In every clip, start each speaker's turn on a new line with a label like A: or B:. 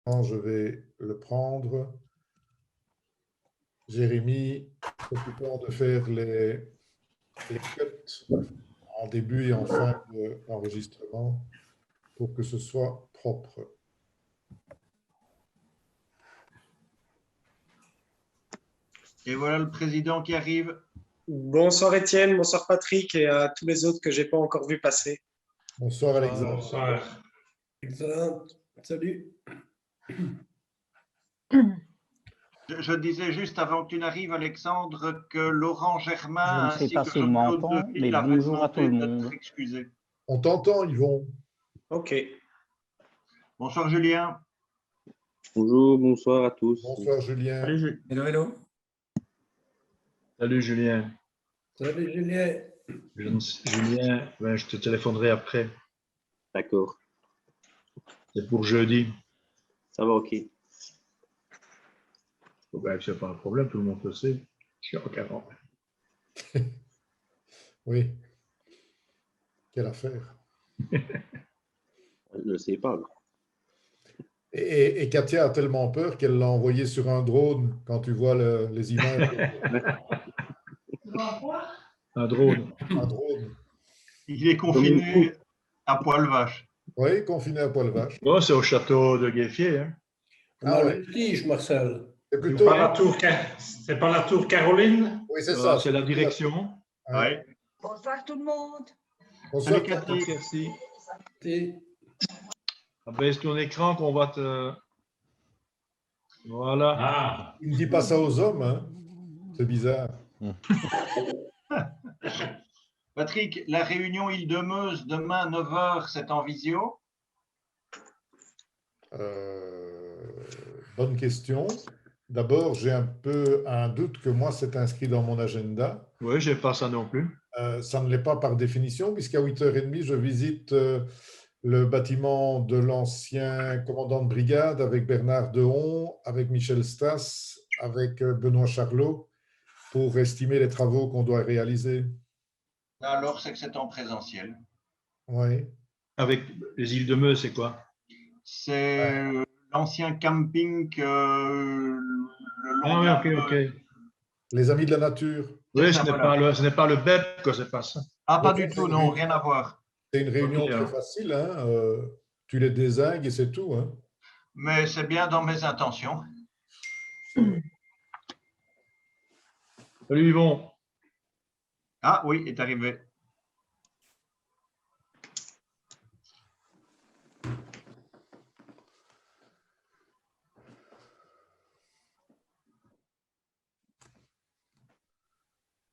A: Je vais le prendre. Jérémy, s'occupant de faire les cuts en début et en fin d'enregistrement pour que ce soit propre.
B: Et voilà le président qui arrive.
C: Bonsoir Étienne, bonsoir Patrick et à tous les autres que je n'ai pas encore vu passer.
A: Bonsoir Alexandre.
D: Bonsoir.
E: Excellent. Salut.
B: Je disais juste avant que tu n'arrives, Alexandre, que Laurent Germain
F: Je ne sais
B: ainsi
F: pas
B: que
F: s'il m'entend,
B: Jean-Claude
F: mais
B: Deville avaient
F: bonjour à tout le
B: demandé
F: monde.
B: d'être excusés.
A: On t'entend, Yvon.
C: Ok.
B: Bonsoir Julien.
G: Bonjour, bonsoir à tous.
A: Bonsoir Julien.
D: Salut,
E: Hello, hello.
D: Salut Julien.
E: Salut, Julien.
D: Julien, ben, je te téléphonerai après.
G: D'accord,
D: C'est pour jeudi.
G: ça va, ok.
D: Ben, c'est pas un problème, tout le monde le sait. Je suis en 40.
A: Oui. Quelle affaire.
G: Je ne sais pas.
A: Et Katia a tellement peur qu'elle l'a envoyé sur un drone quand tu vois les images.
D: Un drone.
A: Un drone.
B: Il est confiné à poil vache.
A: Oui, confiné à poil vache.
D: Oh, c'est au château de Gueffier. Hein.
A: Ah ouais.
E: Tige, Marcel.
A: C'est
H: C'est
A: plutôt.
H: pas la tour, c'est pas la tour Caroline?
A: Oui, c'est ça.
D: C'est la direction.
A: Ouais.
I: Bonsoir tout le monde.
A: Bonsoir,
B: Salut, Cathy.
D: Merci.
E: T'es-
D: Baisse ton écran qu'on va te... Voilà.
H: Ah,
A: Il ne dit pas ça aux hommes, hein. C'est bizarre.
B: Patrick, la réunion Île-de-Meuse demain 9h, c'est en visio?
A: Bonne question. D'abord, j'ai un peu un doute que moi, c'est inscrit dans mon agenda.
D: Oui, je n'ai pas ça non plus.
A: Ça ne l'est pas par définition, puisqu'à 8h30, je visite le bâtiment de l'ancien commandant de brigade avec Bernard Dehon, avec Michel Stas, avec Benoît Charlot, pour estimer les travaux qu'on doit réaliser.
B: Alors, c'est que c'est en présentiel.
A: Oui.
D: Avec les îles de Meuse, c'est quoi?
B: C'est l'ancien camping le long
D: Ah
B: de
D: oui,
B: la
D: ok,
B: Meuse.
D: ok.
A: Les amis de la nature.
D: Oui,
B: ça,
D: ce n'est
B: voilà.
D: pas le BEP que c'est pas ça.
B: Ah, pas
A: Oui,
B: du
A: c'est
B: tout,
A: une
B: non,
A: réunion.
B: rien à voir.
A: C'est une réunion
D: Ok,
A: très
D: hein.
A: facile. Hein. Tu les dézingues et c'est tout. Hein.
B: Mais c'est bien dans mes intentions.
D: Salut Yvon.
B: Ah oui, est arrivé.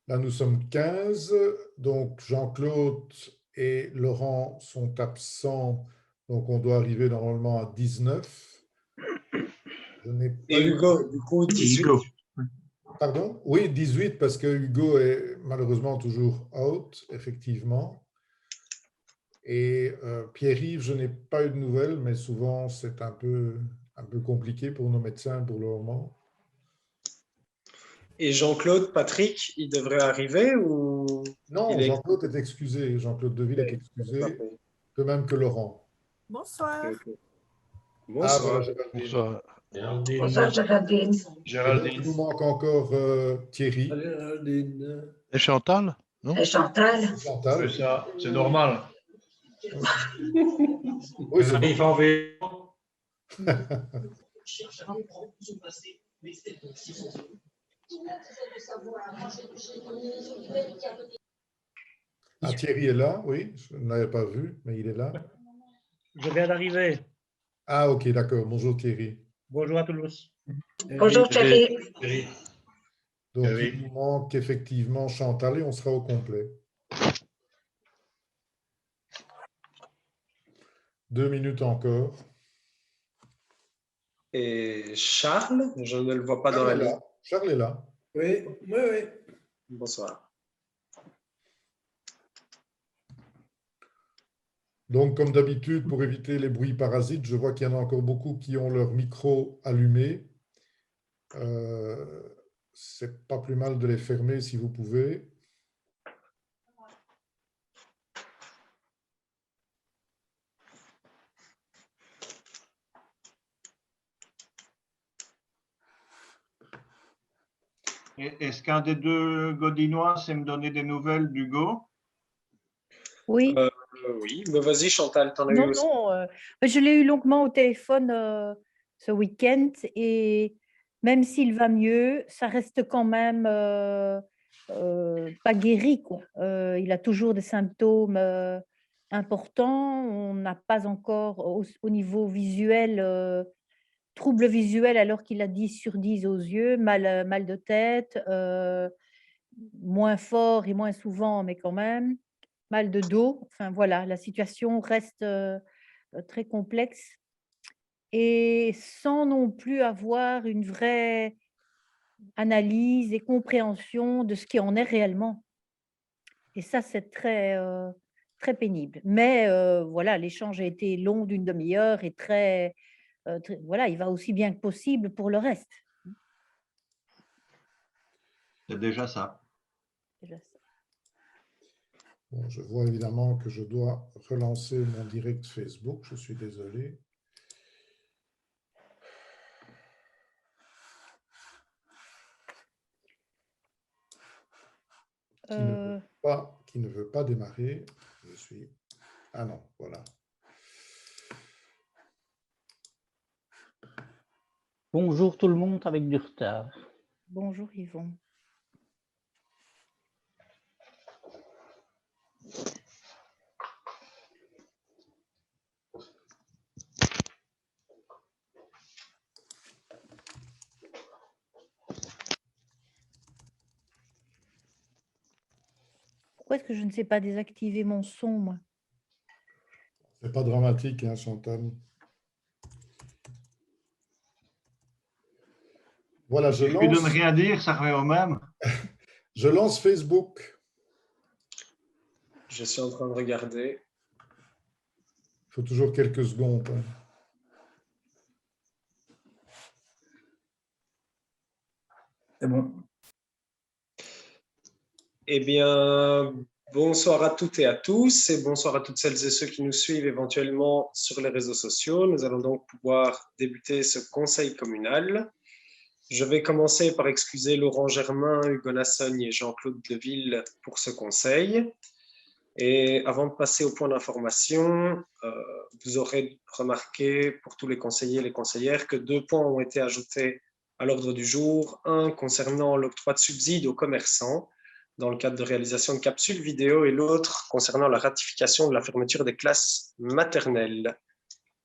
A: Là, nous sommes 15. Donc, Jean-Claude et Laurent sont absents. Donc, on doit arriver normalement à 19. Je n'ai pas
C: Et Hugo, du coup, 18.
D: Hugo.
A: Pardon? Oui, 18 parce que Hugo est malheureusement toujours out, effectivement. Et Pierre-Yves, je n'ai pas eu de nouvelles, mais souvent c'est un peu compliqué pour nos médecins pour le moment.
C: Et Jean-Claude, Patrick, il devrait arriver ou
A: Non,
C: il est...
A: Jean-Claude est excusé. Jean-Claude Deville est excusé, de même que Laurent.
I: Bonsoir.
C: Ok, ok.
A: Ah, voilà,
C: Bonsoir.
A: Géraldine.
D: Bonsoir.
H: Géraldine.
I: Bonsoir Géraldine.
A: Et donc,
D: Géraldine.
A: il nous manque encore Thierry,
E: Salut, Géraldine.
J: Et Chantal? Non?
I: Et Chantal.
A: Chantal.
D: C'est ça, c'est normal.
A: Oui, c'est
H: Il va en vélo.
A: Ah, Thierry est là, oui, je ne l'avais pas vu, mais il est là.
K: Je viens d'arriver.
A: Ah, ok, d'accord. Bonjour Thierry.
K: Bonjour à tous.
I: Bonjour chérie.
A: Donc,
D: Oui.
A: il nous manque effectivement Chantal et on sera au complet. 2 minutes encore.
C: Et Charles, je ne le vois pas dans la
A: Charles est
C: liste.
A: là. Charles est là.
E: Oui, oui, oui.
C: Bonsoir.
A: Donc, comme d'habitude, pour éviter les bruits parasites, je vois qu'il y en a encore beaucoup qui ont leur micro allumé. C'est pas plus mal de les fermer si vous pouvez.
B: Est-ce qu'un des deux Godinois sait me donner des nouvelles d'Hugo?
I: Oui,
C: Oui, mais vas-y Chantal, t'en as eu
I: non,
C: aussi.
I: non. Je l'ai eu longuement au téléphone ce week-end et même s'il va mieux, ça reste quand même pas guéri, quoi. Il a toujours des symptômes importants. On n'a pas encore au niveau visuel, trouble visuel alors qu'il a 10 sur 10 aux yeux, mal de tête, moins fort et moins souvent, mais quand même, mal de dos. Enfin voilà, la situation reste très complexe et sans non plus avoir une vraie analyse et compréhension de ce qui en est réellement. Et ça, c'est très pénible. Mais voilà, l'échange a été long d'une demi-heure et voilà, il va aussi bien que possible pour le reste.
B: C'est déjà ça.
I: Déjà ça.
A: Bon, je vois évidemment que je dois relancer mon direct Facebook. Je suis désolé. Qui ne veut pas démarrer. Je suis... Ah non, voilà.
F: Bonjour tout le monde avec du retard.
I: Bonjour Yvon. Pourquoi est-ce que je ne sais pas désactiver mon son, moi?
A: C'est pas dramatique, hein, Chantal. Voilà, je
B: Il suffit de
A: lance...
B: ne rien dire, ça revient au même.
A: Je lance Facebook.
C: Je suis en train de regarder.
A: Il faut toujours quelques secondes. Hein.
F: C'est bon.
C: Eh bien, bonsoir à toutes et à tous et bonsoir à toutes celles et ceux qui nous suivent éventuellement sur les réseaux sociaux. Nous allons donc pouvoir débuter ce conseil communal. Je vais commencer par excuser Laurent Germain, Hugo Nassogne et Jean-Claude Deville pour ce conseil. Et avant de passer au point d'information, vous aurez remarqué pour tous les conseillers et les conseillères que 2 points ont été ajoutés à l'ordre du jour. Un concernant l'octroi de subsides aux commerçants dans le cadre de réalisation de capsules vidéo et l'autre concernant la ratification de la fermeture des classes maternelles.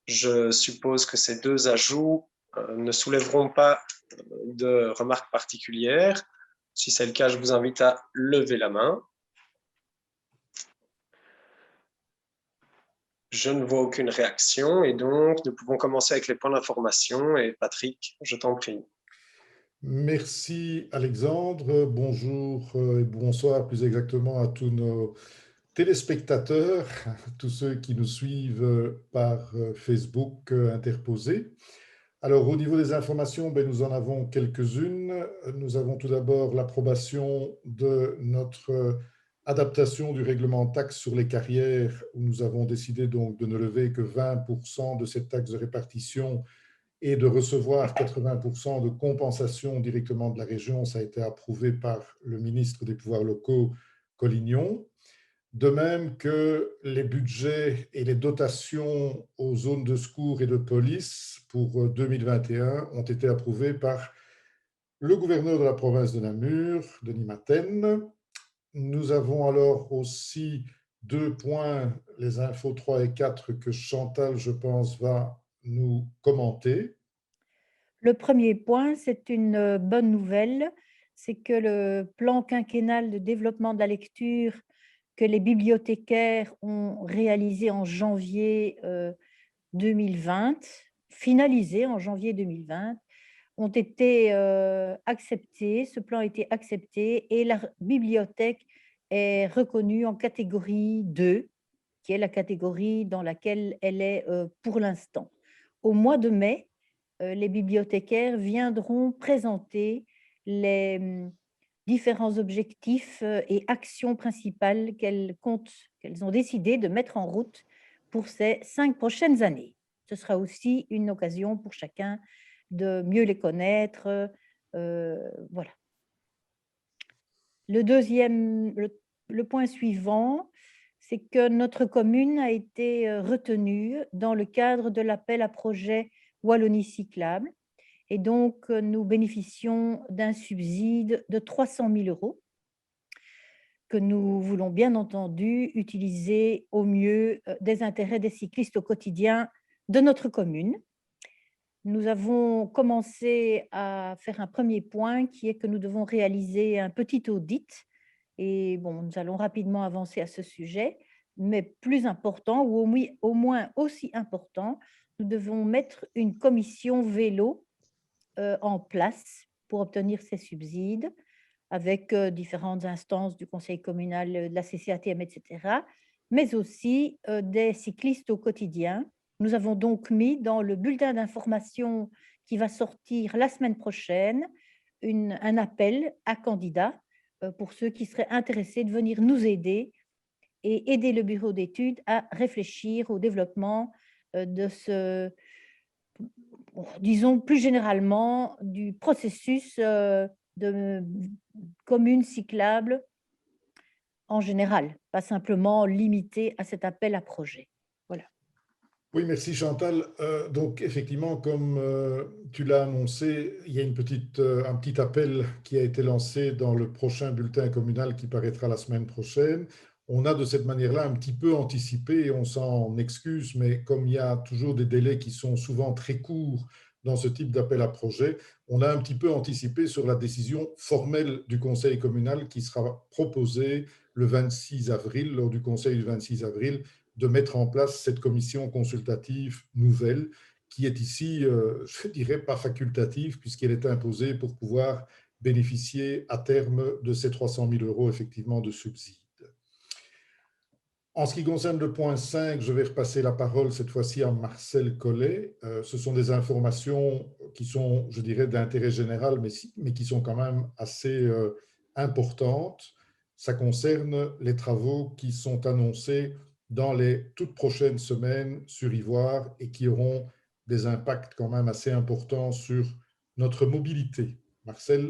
C: Je suppose que ces 2 ajouts ne soulèveront pas de remarques particulières. Si c'est le cas, je vous invite à lever la main. Je ne vois aucune réaction et donc nous pouvons commencer avec les points d'information. Et Patrick, je t'en prie.
A: Merci Alexandre. Bonjour et bonsoir plus exactement à tous nos téléspectateurs, tous ceux qui nous suivent par Facebook interposé. Alors, au niveau des informations, nous en avons quelques-unes. Nous avons tout d'abord l'approbation de notre adaptation du règlement taxe sur les carrières, où nous avons décidé donc de ne lever que 20% de cette taxe de répartition et de recevoir 80% de compensation directement de la région. Ça a été approuvé par le ministre des Pouvoirs locaux, Collignon. De même que les budgets et les dotations aux zones de secours et de police pour 2021 ont été approuvés par le gouverneur de la province de Namur, Denis Maten. Nous avons alors aussi 2 points, les infos 3 et 4, que Chantal, je pense, va nous commenter.
I: Le premier point, c'est une bonne nouvelle, c'est que le plan quinquennal de développement de la lecture que les bibliothécaires ont réalisé en janvier 2020, finalisé en janvier 2020, ont été acceptés. Ce plan a été accepté et la bibliothèque est reconnue en catégorie 2, qui est la catégorie dans laquelle elle est pour l'instant. Au mois de mai, les bibliothécaires viendront présenter les différents objectifs et actions principales qu'elles ont décidé de mettre en route pour ces 5 prochaines années. Ce sera aussi une occasion pour chacun de mieux les connaître. Voilà. Le point suivant, c'est que notre commune a été retenue dans le cadre de l'appel à projet Wallonie cyclable. Et donc, nous bénéficions d'un subside de 300 000 € que nous voulons bien entendu utiliser au mieux des intérêts des cyclistes au quotidien de notre commune. Nous avons commencé à faire un premier point qui est que nous devons réaliser un petit audit. Et bon, nous allons rapidement avancer à ce sujet, mais plus important ou au moins aussi important, nous devons mettre une commission vélo en place pour obtenir ces subsides avec différentes instances du conseil communal, de la CCATM, etc., mais aussi des cyclistes au quotidien. Nous avons donc mis dans le bulletin d'information qui va sortir la semaine prochaine un appel à candidats pour ceux qui seraient intéressés de venir nous aider et aider le bureau d'études à réfléchir au développement de ce, disons plus généralement, du processus de communes cyclables en général, pas simplement limité à cet appel à projet. Voilà.
A: Oui, merci Chantal. Donc effectivement, comme tu l'as annoncé, il y a un petit appel qui a été lancé dans le prochain bulletin communal qui paraîtra la semaine prochaine. On a de cette manière-là un petit peu anticipé, et on s'en excuse, mais comme il y a toujours des délais qui sont souvent très courts dans ce type d'appel à projet, on a un petit peu anticipé sur la décision formelle du conseil communal qui sera proposée le 26 avril, lors du conseil du 26 avril, de mettre en place cette commission consultative nouvelle qui est ici, je dirais, pas facultative puisqu'elle est imposée pour pouvoir bénéficier à terme de ces 300 000 € effectivement de subsides. En ce qui concerne le point 5, je vais repasser la parole cette fois-ci à Marcel Collet. Ce sont des informations qui sont, je dirais, d'intérêt général, mais qui sont quand même assez importantes. Ça concerne les travaux qui sont annoncés dans les toutes prochaines semaines sur Ivoire et qui auront des impacts quand même assez importants sur notre mobilité. Marcel?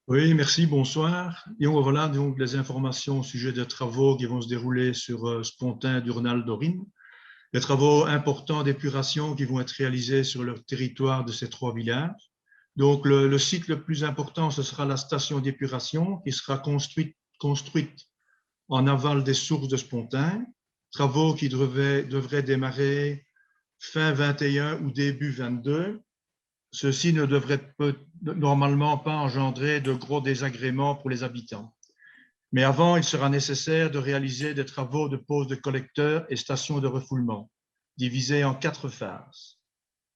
D: Oui, merci, bonsoir. Et voilà donc les informations au sujet des travaux qui vont se dérouler sur Spontin, Durnal, Dorine. Les travaux importants d'épuration qui vont être réalisés sur le territoire de ces trois villages. Donc le site le plus important, ce sera la station d'épuration qui sera construite en aval des sources de Spontin. Travaux qui devraient démarrer fin 21 ou début 22. Ceci ne devrait normalement pas engendrer de gros désagréments pour les habitants. Mais avant, il sera nécessaire de réaliser des travaux de pose de collecteurs et stations de refoulement, divisés en 4 phases.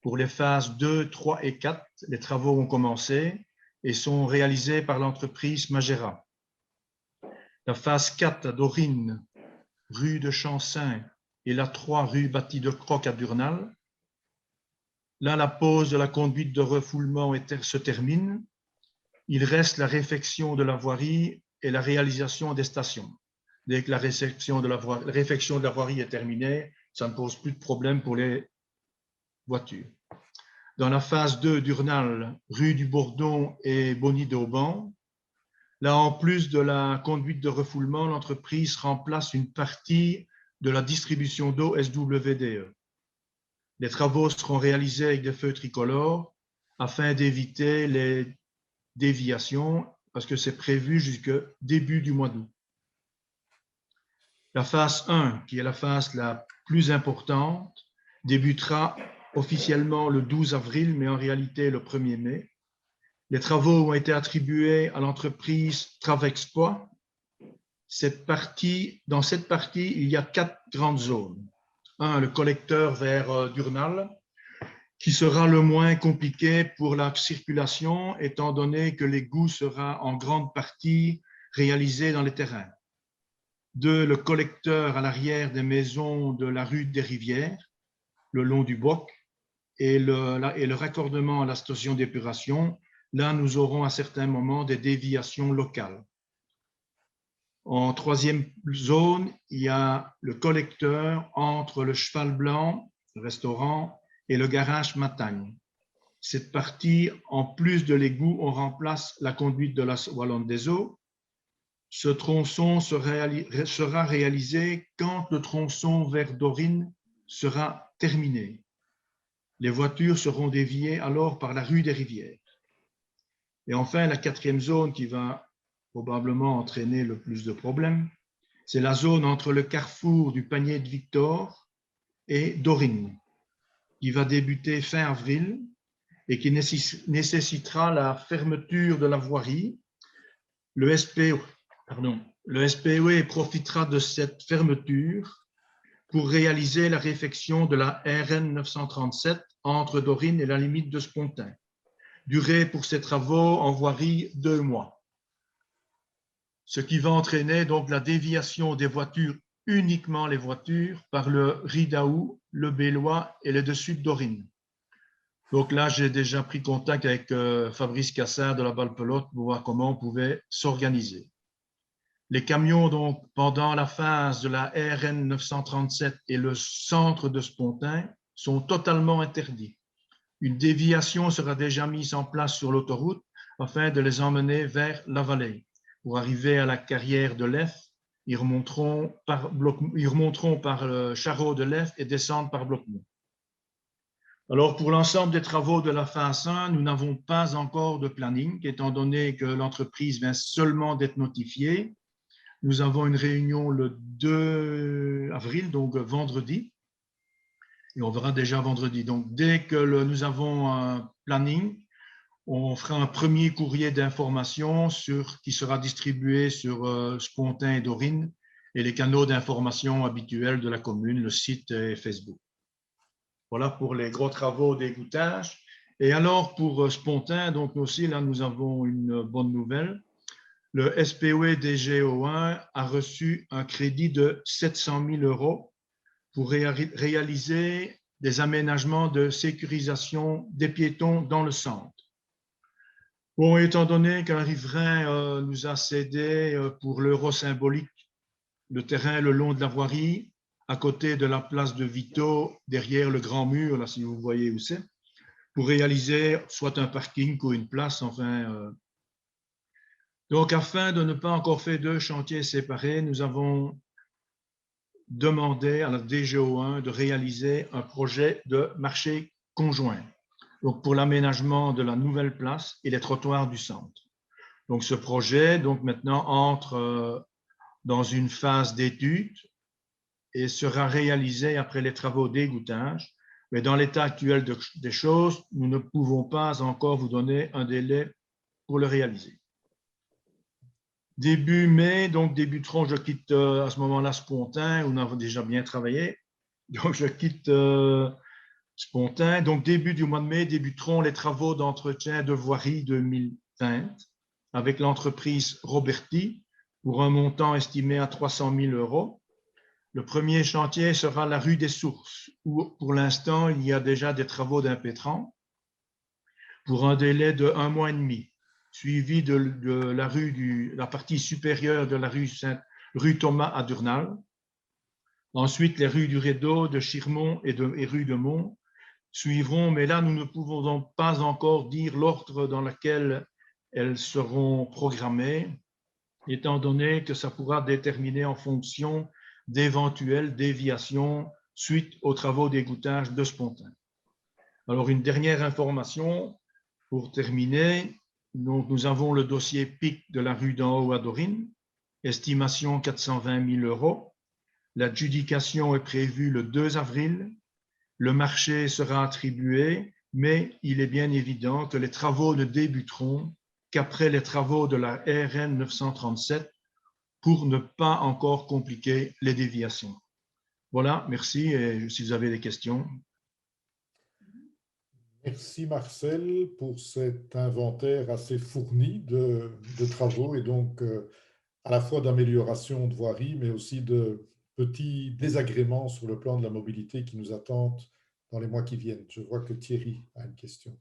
D: Pour les phases 2, 3 et 4, les travaux ont commencé et sont réalisés par l'entreprise Magera. La phase 4 à Dorine, rue de Chancin, et la 3 rue Bâtie de Croc à Durnal. Là, la pose de la conduite de refoulement se termine. Il reste la réfection de la voirie et la réalisation des stations. Dès que la réfection de la voirie est terminée, ça ne pose plus de problème pour les voitures. Dans la phase 2, Durnal, rue du Bourdon et Bonny d'Auban, là, en plus de la conduite de refoulement, l'entreprise remplace une partie de la distribution d'eau SWDE. Les travaux seront réalisés avec des feux tricolores afin d'éviter les déviations parce que c'est prévu jusqu'au début du mois d'août. La phase 1, qui est la phase la plus importante, débutera officiellement le 12 avril, mais en réalité le 1er mai. Les travaux ont été attribués à l'entreprise Travexploit. Dans cette partie, il y a 4 grandes zones. 1, le collecteur vers Durnal, qui sera le moins compliqué pour la circulation, étant donné que l'égout sera en grande partie réalisé dans les terrains. 2, le collecteur à l'arrière des maisons de la rue des Rivières, le long du Boc, et le raccordement à la station d'épuration. Là, nous aurons à certains moments des déviations locales. En 3e zone, il y a le collecteur entre le Cheval Blanc, le restaurant, et le garage Matagne. Cette partie, en plus de l'égout, on remplace la conduite de la Wallonne des Eaux. Ce tronçon sera réalisé quand le tronçon vers Dorine sera terminé. Les voitures seront déviées alors par la rue des Rivières. Et enfin, la quatrième zone qui va probablement entraîner le plus de problèmes, c'est la zone entre le carrefour du Panier de Victor et Dorine, qui va débuter fin avril et qui nécessitera la fermeture de la voirie. Le SPE profitera de cette fermeture pour réaliser la réfection de la RN 937 entre Dorine et la limite de Spontin. Durée pour ces travaux en voirie 2 mois. Ce qui va entraîner donc la déviation des voitures, uniquement les voitures, par le Ridaou, le Bélois et le dessus de Dorine. Donc là, j'ai déjà pris contact avec Fabrice Cassin de la Balle-Pelote pour voir comment on pouvait s'organiser. Les camions, donc, pendant la phase de la RN 937 et le centre de Spontin, sont totalement interdits. Une déviation sera déjà mise en place sur l'autoroute afin de les emmener vers la vallée. Pour arriver à la carrière de l'Ef, ils remonteront par le Charreau de l'Ef et descendent par Bloquemont. Alors, pour l'ensemble des travaux de la phase 1, nous n'avons pas encore de planning, étant donné que l'entreprise vient seulement d'être notifiée. Nous avons une réunion le 2 avril, donc vendredi, et on verra déjà vendredi. Donc, dès que nous avons un planning, on fera un premier courrier d'information qui sera distribué sur Spontin et Dorine et les canaux d'information habituels de la commune, le site et Facebook. Voilà pour les gros travaux d'égouttage. Et alors, pour Spontin, donc aussi, là, nous avons une bonne nouvelle. Le SPOE DGO1 a reçu un crédit de 700 000 € pour réaliser des aménagements de sécurisation des piétons dans le centre. Bon, étant donné qu'un riverain nous a cédé pour l'euro symbolique le terrain le long de la voirie, à côté de la place de Vito, derrière le grand mur, là, si vous voyez où c'est, pour réaliser soit un parking ou une place, enfin. Donc, afin de ne pas encore faire 2 chantiers séparés, nous avons demandé à la DGO1 de réaliser un projet de marché conjoint, donc pour l'aménagement de la nouvelle place et les trottoirs du centre. Donc, ce projet, donc maintenant, entre dans une phase d'étude et sera réalisé après les travaux d'égouttage. Mais dans l'état actuel des choses, nous ne pouvons pas encore vous donner un délai pour le réaliser. Début mai, donc débuteront, je quitte à ce moment-là Spontin, où nous avons déjà bien travaillé. Donc, je quitte Spontin. Donc, début du mois de mai, débuteront les travaux d'entretien de voirie 2020 avec l'entreprise Roberti pour un montant estimé à 300 000 €. Le premier chantier sera la rue des Sources, où pour l'instant, il y a déjà des travaux d'impétrant pour un délai de 1 mois et demi, suivi de la partie supérieure de la rue Thomas à Durnal. Ensuite, les rues du Rédo, de Chirmont et rue de Mont suivront, mais là, nous ne pouvons donc pas encore dire l'ordre dans lequel elles seront programmées, étant donné que ça pourra déterminer en fonction d'éventuelles déviations suite aux travaux d'égouttage de Spontin. Alors, une dernière information pour terminer. Donc, nous avons le dossier PIC de la rue d'en haut à Dorine, estimation 420 000 €. L'adjudication est prévue le 2 avril. Le marché sera attribué, mais il est bien évident que les travaux ne débuteront qu'après les travaux de la RN 937 pour ne pas encore compliquer les déviations. Voilà, merci. Et si vous avez des questions.
A: Merci Marcel pour cet inventaire assez fourni de travaux et donc à la fois d'amélioration de voirie, mais aussi de petits désagréments sur le plan de la mobilité qui nous attendent dans les mois qui viennent. Je vois que Thierry a une question.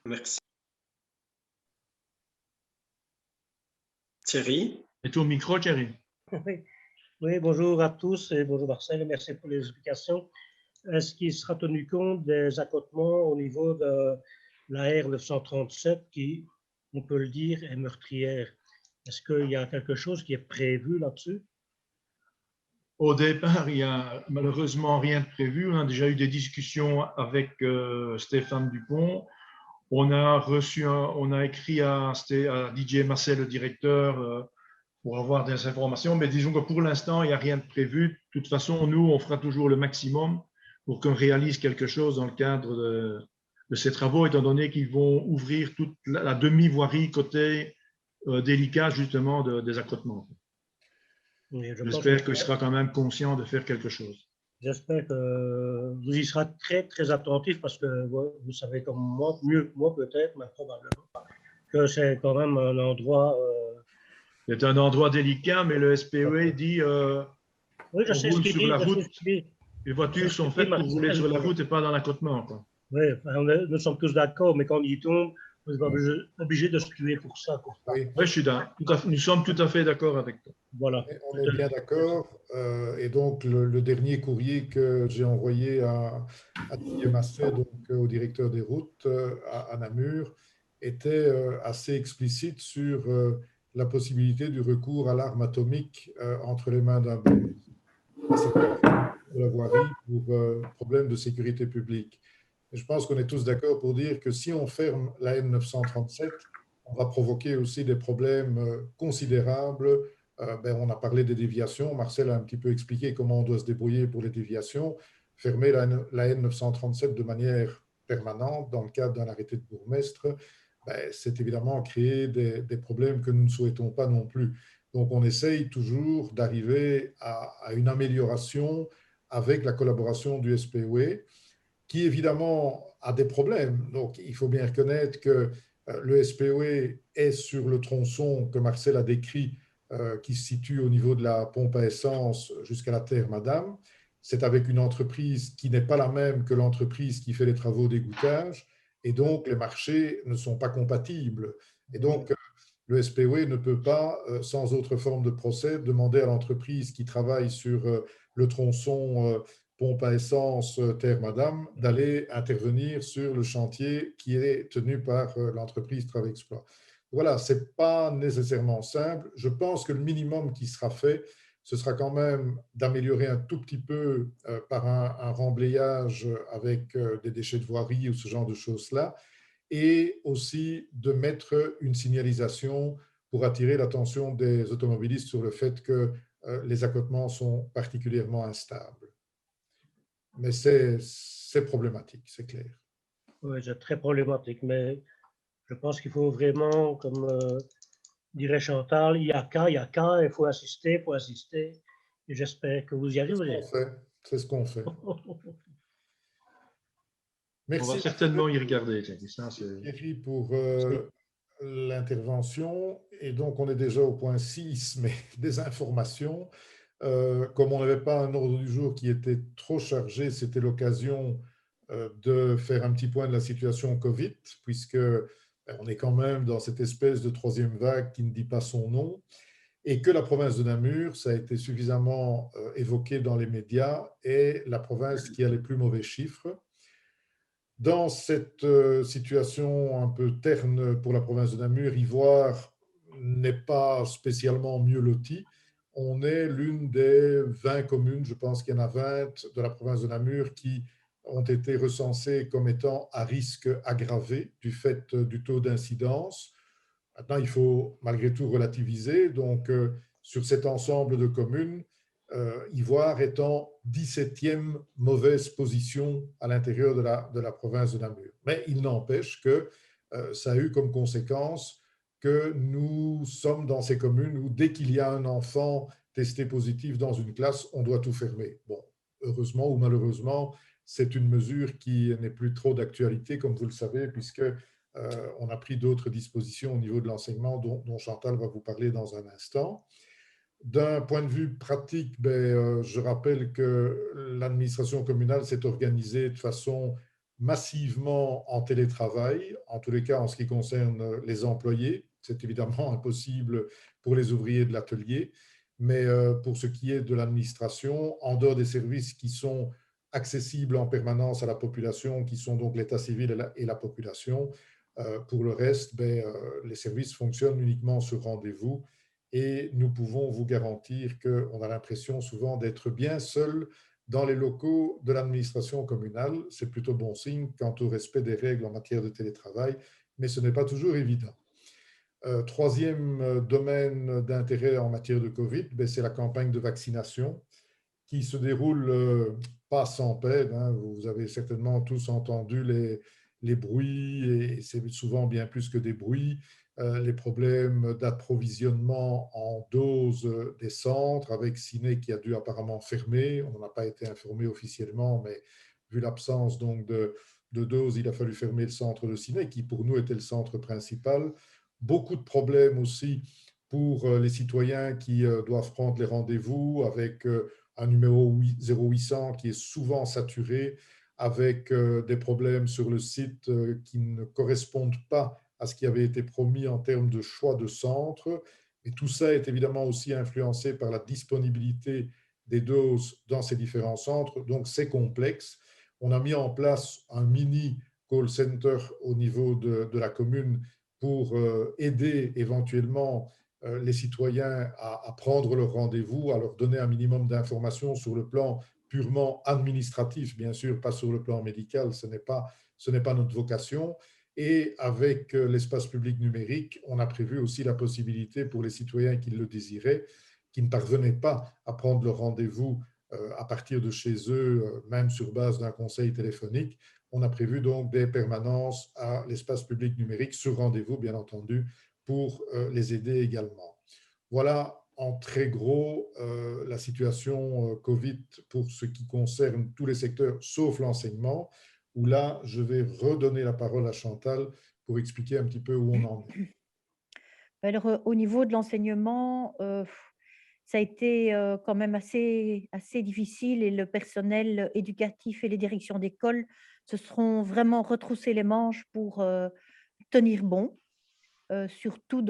C: Merci. Thierry?
D: Et ton micro, Thierry?
K: Oui, bonjour à tous et bonjour Marcel et merci pour les explications. Est-ce qu'il sera tenu compte des accotements au niveau de la R 937 qui, on peut le dire, est meurtrière? Est-ce qu'il y a quelque chose qui est prévu là-dessus?
D: Au départ, il n'y a malheureusement rien de prévu. On a déjà eu des discussions avec Stéphane Dupont. On a écrit à Didier Massé, le directeur, pour avoir des informations. Mais disons que pour l'instant, il n'y a rien de prévu. De toute façon, nous, on fera toujours le maximum pour qu'on réalise quelque chose dans le cadre de ces travaux, étant donné qu'ils vont ouvrir toute la demi-voirie côté délicat, justement, des accotements. J'espère qu'il sera quand même conscient de faire quelque chose.
K: J'espère que vous y serez très, très attentif parce que vous savez comme moi, mieux que moi peut-être, mais probablement, que c'est quand même un endroit…
D: C'est un endroit délicat, mais le SPE dit
K: oui, je sais
D: on roule
K: ce qu'il
D: sur
K: dit,
D: la
K: je sais
D: route.
K: ce qu'il dit.
D: Les voitures sont faites pour rouler sur la route et pas dans l'accotement.
K: Oui, nous sommes tous d'accord, mais quand on y tombe, vous êtes obligé de se tuer pour ça. Quoi.
A: Oui,
D: je suis nous sommes tout à fait d'accord avec toi.
K: Voilà.
A: On est bien d'accord. Et donc, le dernier courrier que j'ai envoyé à Didier Massé, donc au directeur des routes à Namur, était assez explicite sur la possibilité du recours à l'arme atomique entre les mains d'un de la voirie pour problème de sécurité publique. Et je pense qu'on est tous d'accord pour dire que si on ferme la N937, on va provoquer aussi des problèmes considérables. On a parlé des déviations. Marcel a un petit peu expliqué comment on doit se débrouiller pour les déviations. Fermer la N937 de manière permanente dans le cadre d'un arrêté de bourgmestre, c'est évidemment créer des problèmes que nous ne souhaitons pas non plus. Donc, on essaye toujours d'arriver à une amélioration avec la collaboration du SPOE, qui évidemment a des problèmes. Donc, il faut bien reconnaître que le SPOE est sur le tronçon que Marcel a décrit, qui se situe au niveau de la pompe à essence jusqu'à la Terre Madame. C'est avec une entreprise qui n'est pas la même que l'entreprise qui fait les travaux d'égouttage, et donc les marchés ne sont pas compatibles. Et donc, le SPOE ne peut pas, sans autre forme de procès, demander à l'entreprise qui travaille sur le tronçon pompe à essence Terre Madame d'aller intervenir sur le chantier qui est tenu par l'entreprise Travexploit. Voilà, ce n'est pas nécessairement simple. Je pense que le minimum qui sera fait, ce sera quand même d'améliorer un tout petit peu par un remblayage avec des déchets de voirie ou ce genre de choses-là, et aussi de mettre une signalisation pour attirer l'attention des automobilistes sur le fait que les accotements sont particulièrement instables. Mais c'est problématique, c'est clair.
K: Oui, c'est très problématique, mais je pense qu'il faut vraiment, comme dirait Chantal, il y a qu'à, il faut assister, et j'espère que vous y arriverez.
A: C'est ce qu'on fait. Merci.
D: On va certainement y regarder.
A: Thierry, pour l'intervention. Et donc, on est déjà au point 6, mais des informations. Comme on n'avait pas un ordre du jour qui était trop chargé, c'était l'occasion de faire un petit point de la situation Covid, puisque on est quand même dans cette espèce de troisième vague qui ne dit pas son nom, et que la province de Namur, ça a été suffisamment évoqué dans les médias, est la province qui a les plus mauvais chiffres. Dans cette situation un peu terne pour la province de Namur, Ivoire n'est pas spécialement mieux lotie. On est l'une des 20 communes, je pense qu'il y en a 20 de la province de Namur qui ont été recensées comme étant à risque aggravé du fait du taux d'incidence. Maintenant, il faut malgré tout relativiser. Donc, sur cet ensemble de communes, Ivoire est en 17e mauvaise position à l'intérieur de la province de Namur. Mais il n'empêche que ça a eu comme conséquence que nous sommes dans ces communes où dès qu'il y a un enfant testé positif dans une classe, on doit tout fermer. Bon, heureusement ou malheureusement, c'est une mesure qui n'est plus trop d'actualité, comme vous le savez, puisque on a pris d'autres dispositions au niveau de l'enseignement dont Chantal va vous parler dans un instant. D'un point de vue pratique, je rappelle que l'administration communale s'est organisée de façon massivement en télétravail, en tous les cas en ce qui concerne les employés. C'est évidemment impossible pour les ouvriers de l'atelier, mais pour ce qui est de l'administration, en dehors des services qui sont accessibles en permanence à la population, qui sont donc l'état civil et la population, Pour le reste, les services fonctionnent uniquement sur rendez-vous et nous pouvons vous garantir qu'on a l'impression souvent d'être bien seul dans les locaux de l'administration communale. C'est plutôt bon signe quant au respect des règles en matière de télétravail, mais ce n'est pas toujours évident. Troisième domaine d'intérêt en matière de Covid, c'est la campagne de vaccination qui se déroule pas sans peine. Vous avez certainement tous entendu les bruits, et c'est souvent bien plus que des bruits, les problèmes d'approvisionnement en doses des centres, avec Ciné qui a dû apparemment fermer. On n'en a pas été informé officiellement, mais vu l'absence donc de doses, il a fallu fermer le centre de Ciné, qui pour nous était le centre principal. Beaucoup de problèmes aussi pour les citoyens qui doivent prendre les rendez-vous avec un numéro 0800 qui est souvent saturé, avec des problèmes sur le site qui ne correspondent pas à ce qui avait été promis en termes de choix de centre. Et tout ça est évidemment aussi influencé par la disponibilité des doses dans ces différents centres, donc c'est complexe. On a mis en place un mini call center au niveau de la commune pour aider éventuellement les citoyens à prendre leur rendez-vous, à leur donner un minimum d'informations sur le plan purement administratif, bien sûr, pas sur le plan médical, ce n'est pas notre vocation. Et avec l'espace public numérique, on a prévu aussi la possibilité pour les citoyens qui le désiraient, qui ne parvenaient pas à prendre leur rendez-vous à partir de chez eux, même sur base d'un conseil téléphonique. On a prévu donc des permanences à l'espace public numérique sur rendez-vous, bien entendu, pour les aider également. Voilà en très gros la situation Covid pour ce qui concerne tous les secteurs, sauf l'enseignement, où là, je vais redonner la parole à Chantal pour expliquer un petit peu où on en est.
I: Alors, au niveau de l'enseignement, ça a été quand même assez difficile et le personnel éducatif et les directions d'école se seront vraiment retroussés les manches pour tenir bon, surtout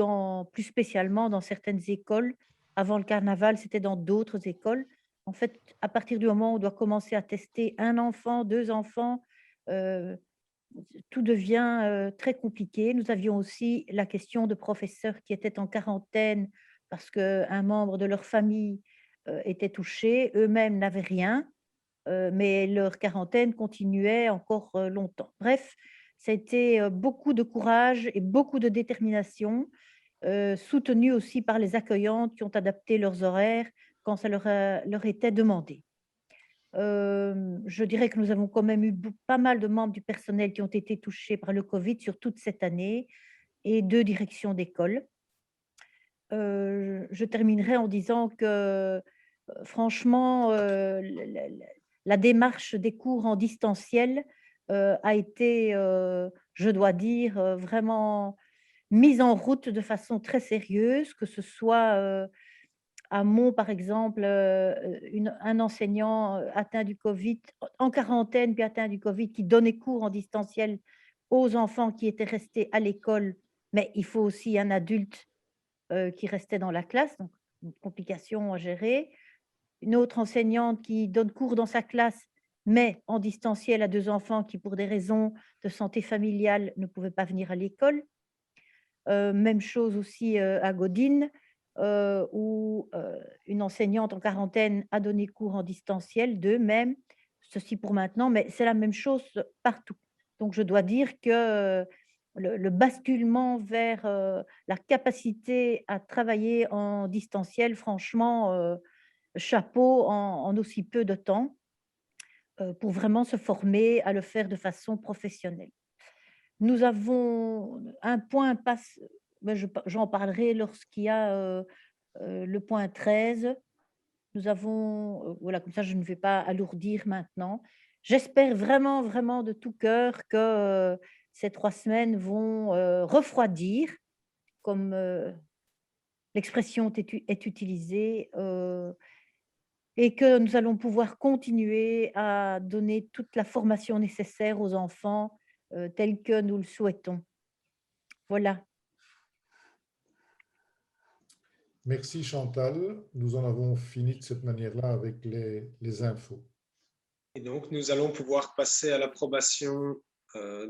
I: plus spécialement dans certaines écoles. Avant le carnaval, c'était dans d'autres écoles. En fait, à partir du moment où on doit commencer à tester un enfant, 2 enfants, tout devient très compliqué. Nous avions aussi la question de professeurs qui étaient en quarantaine parce qu'un membre de leur famille était touché. Eux-mêmes n'avaient rien, mais leur quarantaine continuait encore longtemps. Bref, ça a été beaucoup de courage et beaucoup de détermination, soutenu aussi par les accueillantes qui ont adapté leurs horaires quand ça leur était demandé. Je dirais que nous avons quand même eu pas mal de membres du personnel qui ont été touchés par le Covid sur toute cette année et 2 directions d'école. Je terminerai en disant que franchement, la démarche des cours en distanciel a été, je dois dire, vraiment mise en route de façon très sérieuse, que ce soit à Mont, par exemple, un enseignant atteint du Covid, en quarantaine, puis atteint du Covid, qui donnait cours en distanciel aux enfants qui étaient restés à l'école, mais il faut aussi un adulte qui restait dans la classe, donc une complication à gérer. Une autre enseignante qui donne cours dans sa classe, mais en distanciel à 2 enfants qui, pour des raisons de santé familiale, ne pouvaient pas venir à l'école. Même chose aussi à Godine, où une enseignante en quarantaine a donné cours en distanciel d'eux-mêmes, ceci pour maintenant, mais c'est la même chose partout. Donc, je dois dire que le basculement vers la capacité à travailler en distanciel, franchement, chapeau en aussi peu de temps pour vraiment se former à le faire de façon professionnelle. Nous avons un point, j'en parlerai lorsqu'il y a le point 13. Nous avons, voilà, comme ça je ne vais pas alourdir maintenant. J'espère vraiment, vraiment de tout cœur que ces 3 semaines vont refroidir, comme l'expression est utilisée, et que nous allons pouvoir continuer à donner toute la formation nécessaire aux enfants telle que nous le souhaitons. Voilà.
A: Merci Chantal. Nous en avons fini de cette manière-là avec les infos.
C: Et donc, nous allons pouvoir passer à l'approbation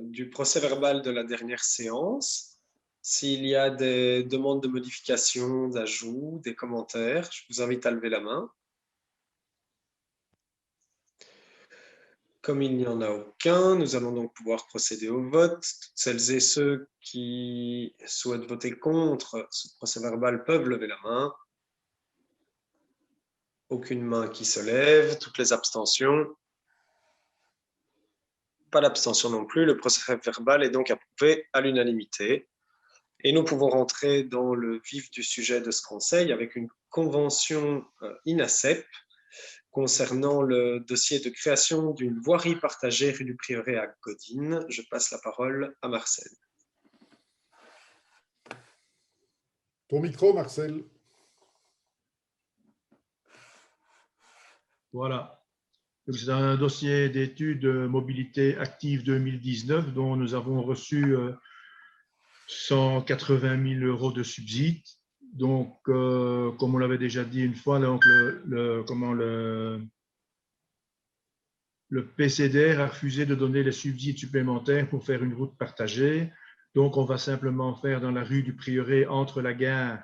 C: du procès-verbal de la dernière séance. S'il y a des demandes de modification, d'ajouts, des commentaires, je vous invite à lever la main. Comme il n'y en a aucun, nous allons donc pouvoir procéder au vote. Toutes celles et ceux qui souhaitent voter contre ce procès-verbal peuvent lever la main. Aucune main qui se lève, toutes les abstentions. Pas d'abstention non plus, le procès-verbal est donc approuvé à l'unanimité. Et nous pouvons rentrer dans le vif du sujet de ce conseil avec une convention INACEP concernant le dossier de création d'une voirie partagée rue du Prieuré à Godine. Je passe la parole à Marcel.
A: Ton micro, Marcel.
D: Voilà. C'est un dossier d'études mobilité active 2019 dont nous avons reçu 180 000 € de subsides. Donc, comme on l'avait déjà dit une fois, donc le PCDR a refusé de donner les subsides supplémentaires pour faire une route partagée. Donc, on va simplement faire dans la rue du Prieuré, entre la gare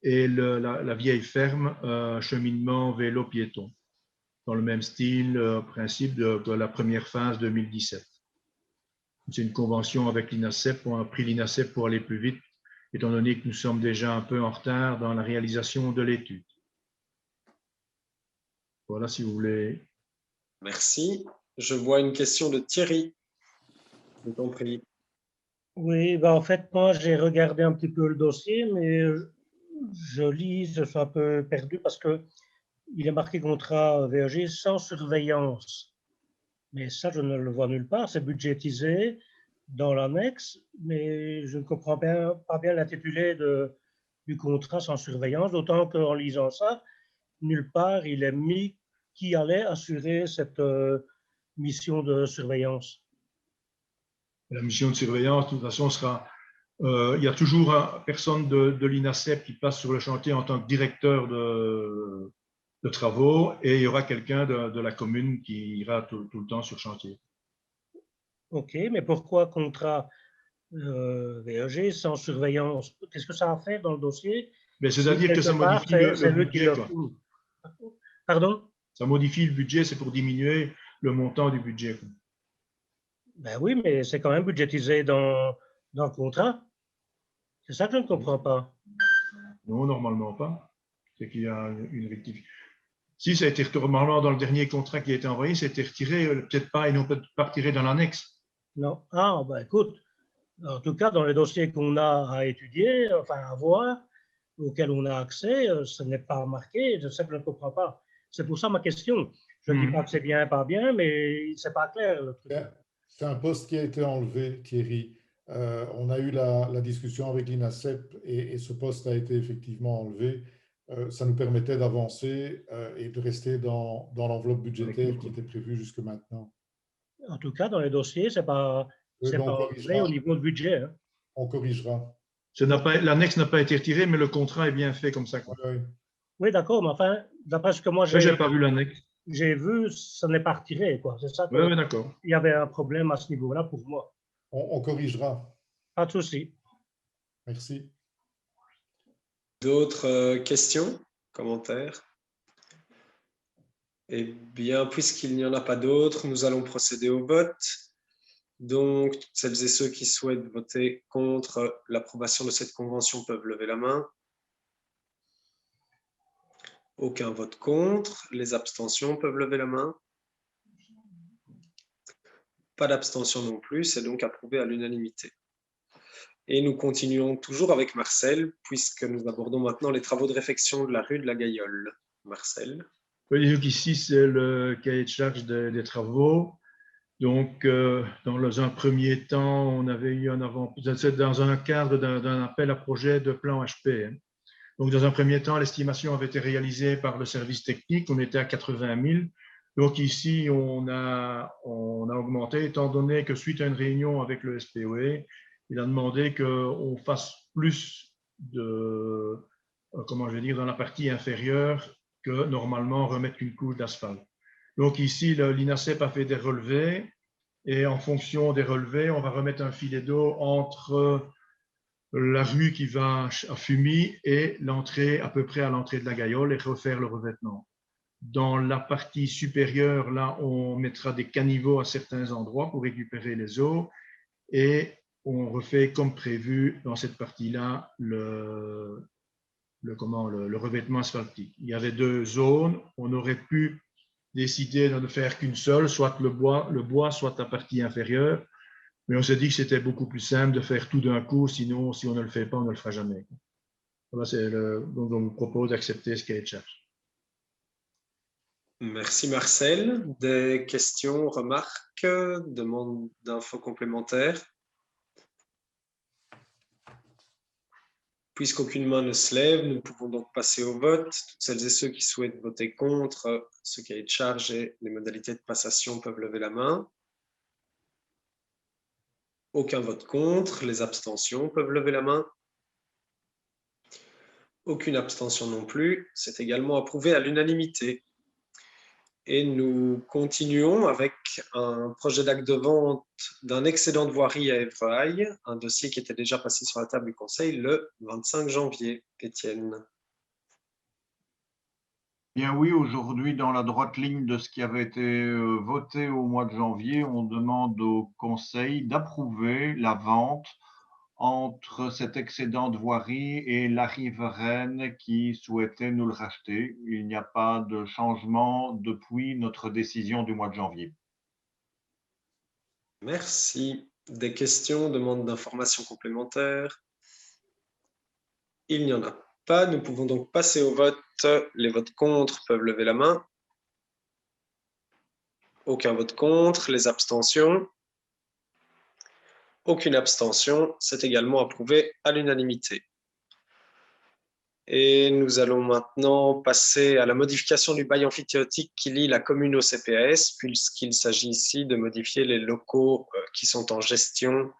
D: et la vieille ferme, cheminement vélo-piéton, dans le même style, principe de la première phase 2017. C'est une convention avec l'INACEP. On a pris l'INACEP pour aller plus vite, étant donné que nous sommes déjà un peu en retard dans la réalisation de l'étude. Voilà, si vous voulez.
C: Merci. Je vois une question de Thierry. Je t'en prie.
K: Oui, ben en fait, moi, j'ai regardé un petit peu le dossier, mais je lis, je suis un peu perdu parce que il est marqué contrat VEG sans surveillance. Mais ça, je ne le vois nulle part. C'est budgétisé dans l'annexe, mais je ne comprends pas bien l'intitulé du contrat sans surveillance, d'autant qu'en lisant ça, nulle part il est mis qui allait assurer cette mission de surveillance.
D: La mission de surveillance, de toute façon, sera... il y a toujours une personne de l'INACEP qui passe sur le chantier en tant que directeur de travaux, et il y aura quelqu'un de la commune qui ira tout le temps sur chantier.
K: Ok, mais pourquoi contrat VEG sans surveillance? Qu'est-ce que ça a fait dans le dossier?
D: C'est-à-dire que ça modifie le budget.
K: Pardon?
D: Ça modifie le budget, c'est pour diminuer le montant du budget.
K: Ben oui, mais c'est quand même budgétisé dans le contrat. C'est ça que je ne comprends pas.
D: Non, normalement pas. C'est qu'il y a une rectification. Si ça a été normalement dans le dernier contrat qui a été envoyé, ça a été retiré, peut-être pas, ils n'ont peut-être pas retiré dans l'annexe.
K: Non. Ah, ben écoute, en tout cas, dans les dossiers qu'on a à étudier, enfin à voir, auxquels on a accès, ce n'est pas marqué, je sais que je ne comprends pas. C'est pour ça ma question. Je ne dis pas que c'est bien, pas bien, mais ce n'est pas clair.
A: C'est un poste qui a été enlevé, Thierry. On a eu la discussion avec l'INACEP et ce poste a été effectivement enlevé. Ça nous permettait d'avancer et de rester dans l'enveloppe budgétaire qui était prévue jusque maintenant.
K: En tout cas, dans les dossiers, ce n'est pas vrai au niveau du budget. Hein.
A: On corrigera.
D: L'annexe n'a pas été retirée, mais le contrat est bien fait comme ça.
K: Oui, d'accord, mais enfin, d'après ce que moi
D: j'ai pas vu l'annexe.
K: J'ai vu, ça n'est pas retiré, quoi. C'est ça.
D: Oui, d'accord.
K: Il y avait un problème à ce niveau-là pour moi.
A: On corrigera.
K: Pas de souci.
A: Merci.
C: D'autres questions, commentaires? Eh bien, puisqu'il n'y en a pas d'autres, nous allons procéder au vote. Donc, toutes celles et ceux qui souhaitent voter contre l'approbation de cette convention peuvent lever la main. Aucun vote contre. Les abstentions peuvent lever la main. Pas d'abstention non plus, c'est donc approuvé à l'unanimité. Et nous continuons toujours avec Marcel, puisque nous abordons maintenant les travaux de réfection de la rue de la Gaillole. Marcel.
D: Oui, donc ici, c'est le cahier de charge des travaux. Donc, dans un premier temps, on avait eu dans un cadre d'un appel à projet de plan HP. Hein. Donc, dans un premier temps, l'estimation avait été réalisée par le service technique. On était à 80 000. Donc, ici, on a augmenté, étant donné que suite à une réunion avec le SPOE, il a demandé qu'on fasse plus dans la partie inférieure que normalement remettre une couche d'asphalte. Donc, ici, l'INACEP a fait des relevés Et en fonction des relevés, on va remettre un filet d'eau entre la rue qui va à Fumy et l'entrée, à peu près à l'entrée de la Gaillole, et refaire le revêtement. Dans la partie supérieure, là, on mettra des caniveaux à certains endroits pour récupérer les eaux et on refait comme prévu dans cette partie-là le revêtement asphaltique. Il y avait 2 zones, on aurait pu décider de ne faire qu'une seule, soit le bois, soit la partie inférieure, mais on s'est dit que c'était beaucoup plus simple de faire tout d'un coup, sinon si on ne le fait pas, on ne le fera jamais. Voilà, donc on vous propose d'accepter ce cahier de charge.
C: Merci Marcel. Des questions, remarques, demandes d'infos complémentaires? Puisqu'aucune main ne se lève, nous pouvons donc passer au vote. Toutes celles et ceux qui souhaitent voter contre ce cahier de charge et les modalités de passation peuvent lever la main. Aucun vote contre. Les abstentions peuvent lever la main. Aucune abstention non plus. C'est également approuvé à l'unanimité. Et nous continuons avec un projet d'acte de vente d'un excédent de voirie à Évrehaille, un dossier qui était déjà passé sur la table du Conseil le 25 janvier. Étienne.
B: Bien oui, aujourd'hui, dans la droite ligne de ce qui avait été voté au mois de janvier, on demande au Conseil d'approuver la vente entre cet excédent de voirie et la riveraine qui souhaitait nous le racheter. Il n'y a pas de changement depuis notre décision du mois de janvier.
C: Merci. Des questions, demandes d'informations complémentaires? Il n'y en a pas. Nous pouvons donc passer au vote. Les votes contre peuvent lever la main. Aucun vote contre. Les abstentions? Aucune abstention, c'est également approuvé à l'unanimité. Et nous allons maintenant passer à la modification du bail amphithéotique qui lie la commune au CPAS, puisqu'il s'agit ici de modifier les locaux qui sont en gestion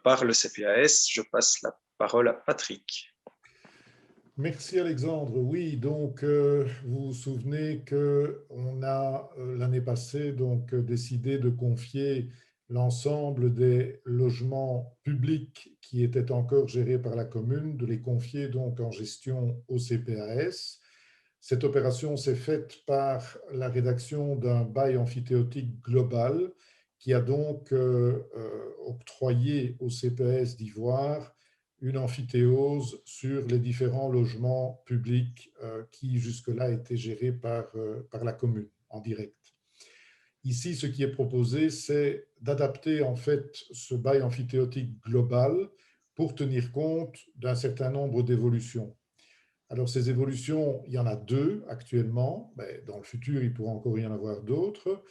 C: par le CPAS. Je passe la parole à Patrick.
A: Merci Alexandre. Oui, donc vous vous souvenez qu'on a l'année passée donc décidé de confier l'ensemble des logements publics qui étaient encore gérés par la commune, de les confier donc en gestion au CPAS. Cette opération s'est faite par la rédaction d'un bail amphithéotique global qui a donc octroyé au CPAS d'Ivoire une amphithéose sur les différents logements publics qui jusque-là étaient gérés par la commune en direct. Ici, ce qui est proposé, c'est d'adapter en fait ce bail amphithéotique global pour tenir compte d'un certain nombre d'évolutions. Alors, ces évolutions, il y en a 2 actuellement, mais dans le futur, il pourra encore y en avoir d'autres.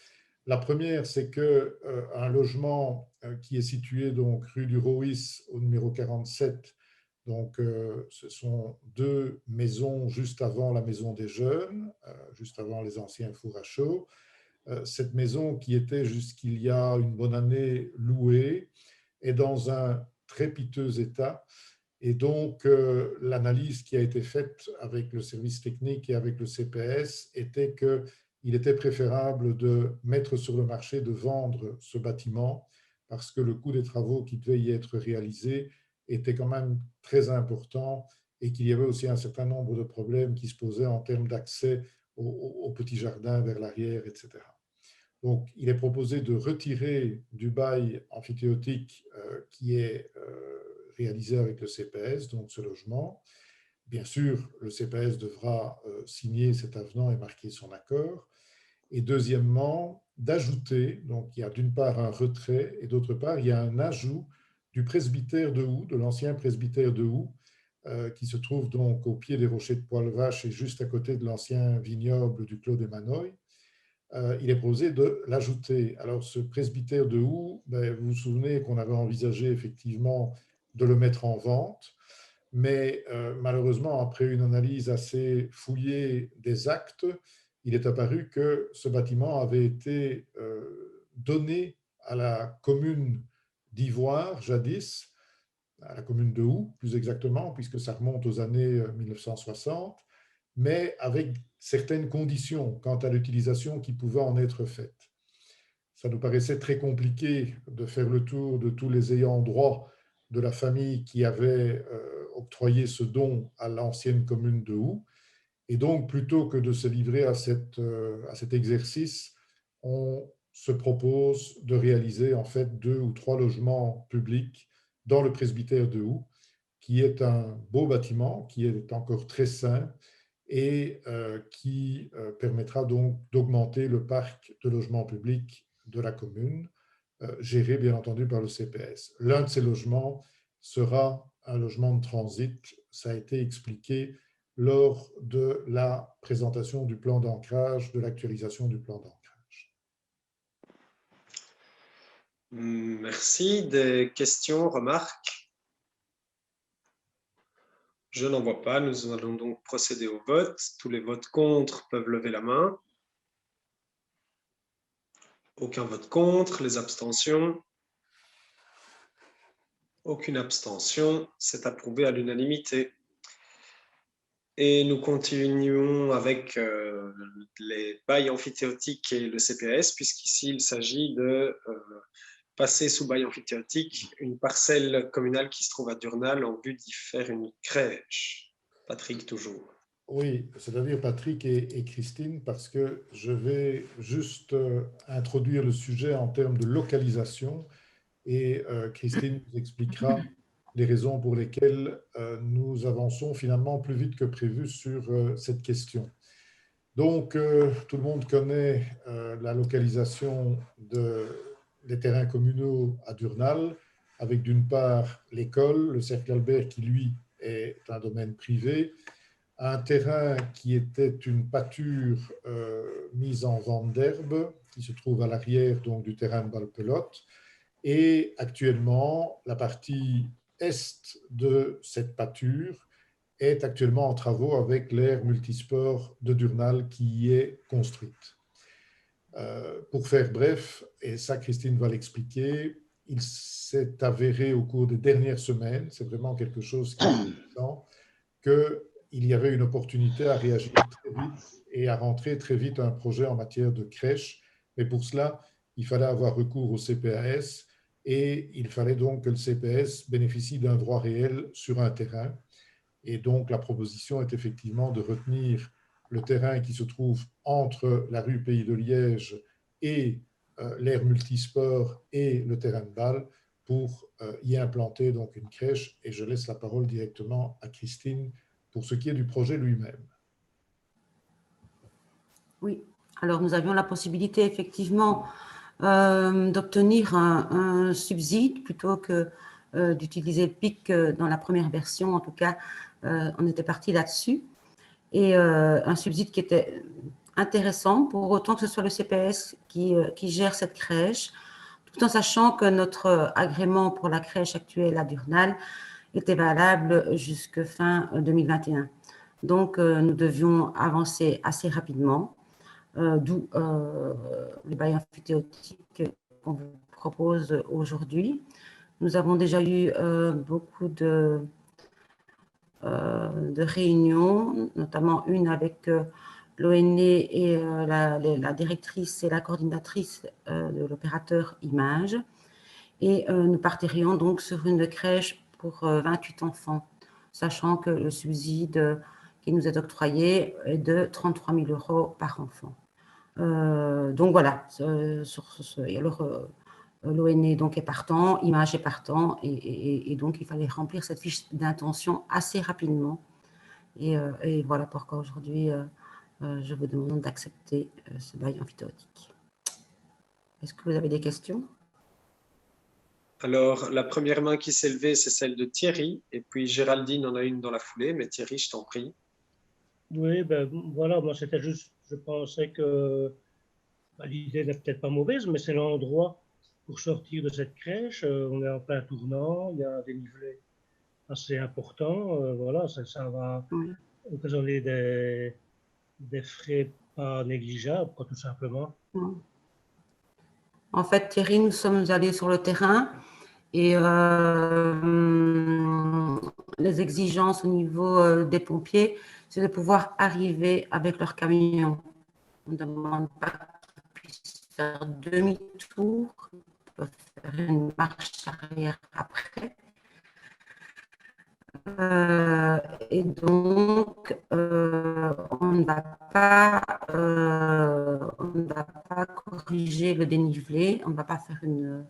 A: La première, c'est qu'un logement qui est situé donc rue du Roïs au numéro 47, donc ce sont 2 maisons juste avant la maison des jeunes, juste avant les anciens fours à chaud. Cette maison qui était jusqu'il y a une bonne année louée est dans un très piteux état. Et donc, l'analyse qui a été faite avec le service technique et avec le CPS était qu'il était préférable de mettre sur le marché, de vendre ce bâtiment parce que le coût des travaux qui devaient y être réalisés était quand même très important et qu'il y avait aussi un certain nombre de problèmes qui se posaient en termes d'accès au petit jardin vers l'arrière, etc. Donc, il est proposé de retirer du bail amphithéotique qui est réalisé avec le CPS, donc ce logement. Bien sûr, le CPS devra signer cet avenant et marquer son accord. Et deuxièmement, d'ajouter, donc il y a d'une part un retrait et d'autre part, il y a un ajout du presbytère de Houx, de l'ancien presbytère de Houx, qui se trouve donc au pied des rochers de Poil-Vache et juste à côté de l'ancien vignoble du Clos des Manoïs. Il est proposé de l'ajouter. Alors, ce presbytère de Houx, vous vous souvenez qu'on avait envisagé effectivement de le mettre en vente, mais malheureusement, après une analyse assez fouillée des actes, il est apparu que ce bâtiment avait été donné à la commune d'Ivoire, jadis, à la commune de Houx, plus exactement, puisque ça remonte aux années 1960, mais avec certaines conditions quant à l'utilisation qui pouvait en être faite. ça nous paraissait très compliqué de faire le tour de tous les ayants droit de la famille qui avait octroyé ce don à l'ancienne commune de Houx. Et donc, plutôt que de se livrer à cet exercice, on se propose de réaliser en fait 2 ou 3 logements publics dans le presbytère de Houx, qui est un beau bâtiment, qui est encore très sain et qui permettra donc d'augmenter le parc de logements publics de la commune, géré bien entendu par le CPS. L'un de ces logements sera un logement de transit. Ça a été expliqué lors de la présentation du plan d'ancrage, de l'actualisation du plan d'ancrage.
C: Merci. Des questions, remarques? Je n'en vois pas. Nous allons donc procéder au vote. Tous les votes contre peuvent lever la main. Aucun vote contre. Les abstentions? Aucune abstention. C'est approuvé à l'unanimité. Et nous continuons avec les bails amphithéotiques et le CPS, puisqu'ici, il s'agit de passer sous bail amphithéotique une parcelle communale qui se trouve à Durnal en but d'y faire une crèche. Patrick, toujours.
A: Oui, c'est-à-dire Patrick et Christine, parce que je vais juste introduire le sujet en termes de localisation et Christine nous expliquera les raisons pour lesquelles nous avançons finalement plus vite que prévu sur cette question. Donc, tout le monde connaît la localisation des terrains communaux à Durnal, avec d'une part l'école, le Cercle Albert qui, lui, est un domaine privé, un terrain qui était une pâture mise en vente d'herbe, qui se trouve à l'arrière donc du terrain de balle-pelote, et actuellement, la partie est de cette pâture est actuellement en travaux avec l'aire multisport de Durnal qui y est construite. Pour faire bref, et ça Christine va l'expliquer, il s'est avéré au cours des dernières semaines, c'est vraiment quelque chose qui est important, qu'il y avait une opportunité à réagir très vite et à rentrer très vite un projet en matière de crèche, mais pour cela, il fallait avoir recours au CPAS et il fallait donc que le CPS bénéficie d'un droit réel sur un terrain. Et donc, la proposition est effectivement de retenir le terrain qui se trouve entre la rue Pays de Liège et l'aire multisport et le terrain de balle pour y implanter donc une crèche. Et je laisse la parole directement à Christine pour ce qui est du projet lui-même.
J: Oui, alors nous avions la possibilité effectivement d'obtenir un subside plutôt que d'utiliser le PIC dans la première version. En tout cas, on était parti là-dessus. Et un subside qui était intéressant pour autant que ce soit le CPS qui gère cette crèche, tout en sachant que notre agrément pour la crèche actuelle à Durnal était valable jusqu'à fin 2021. Donc, nous devions avancer assez rapidement, d'où le bail amphithéotique qu'on vous propose aujourd'hui. Nous avons déjà eu beaucoup de réunions, notamment une avec l'ONE et la directrice et la coordinatrice de l'opérateur Image. Et nous partirions donc sur une crèche pour 28 enfants, sachant que le subside qui nous est octroyé est de 33 000 € par enfant. Donc voilà, l'ONE donc est partant, Image est partant, et donc il fallait remplir cette fiche d'intention assez rapidement. Et voilà pourquoi aujourd'hui je vous demande d'accepter ce bail amphithéotique. Est-ce que vous avez des questions?
C: Alors, la première main qui s'est levée, c'est celle de Thierry, et puis Géraldine en a une dans la foulée, mais Thierry, je t'en prie.
K: Oui, ben voilà, moi c'était juste, je pensais que l'idée n'est peut-être pas mauvaise, mais c'est l'endroit pour sortir de cette crèche. On est en plein tournant, il y a un dénivelé assez important, voilà, ça va occasionner des frais pas négligeables, quoi, tout simplement.
J: En fait, Thierry, nous sommes allés sur le terrain et les exigences au niveau des pompiers, c'est de pouvoir arriver avec leur camion. On ne demande pas qu'ils puissent faire demi-tour, ils peuvent faire une marche arrière après. Et donc, on ne va pas corriger le dénivelé, on ne va pas faire une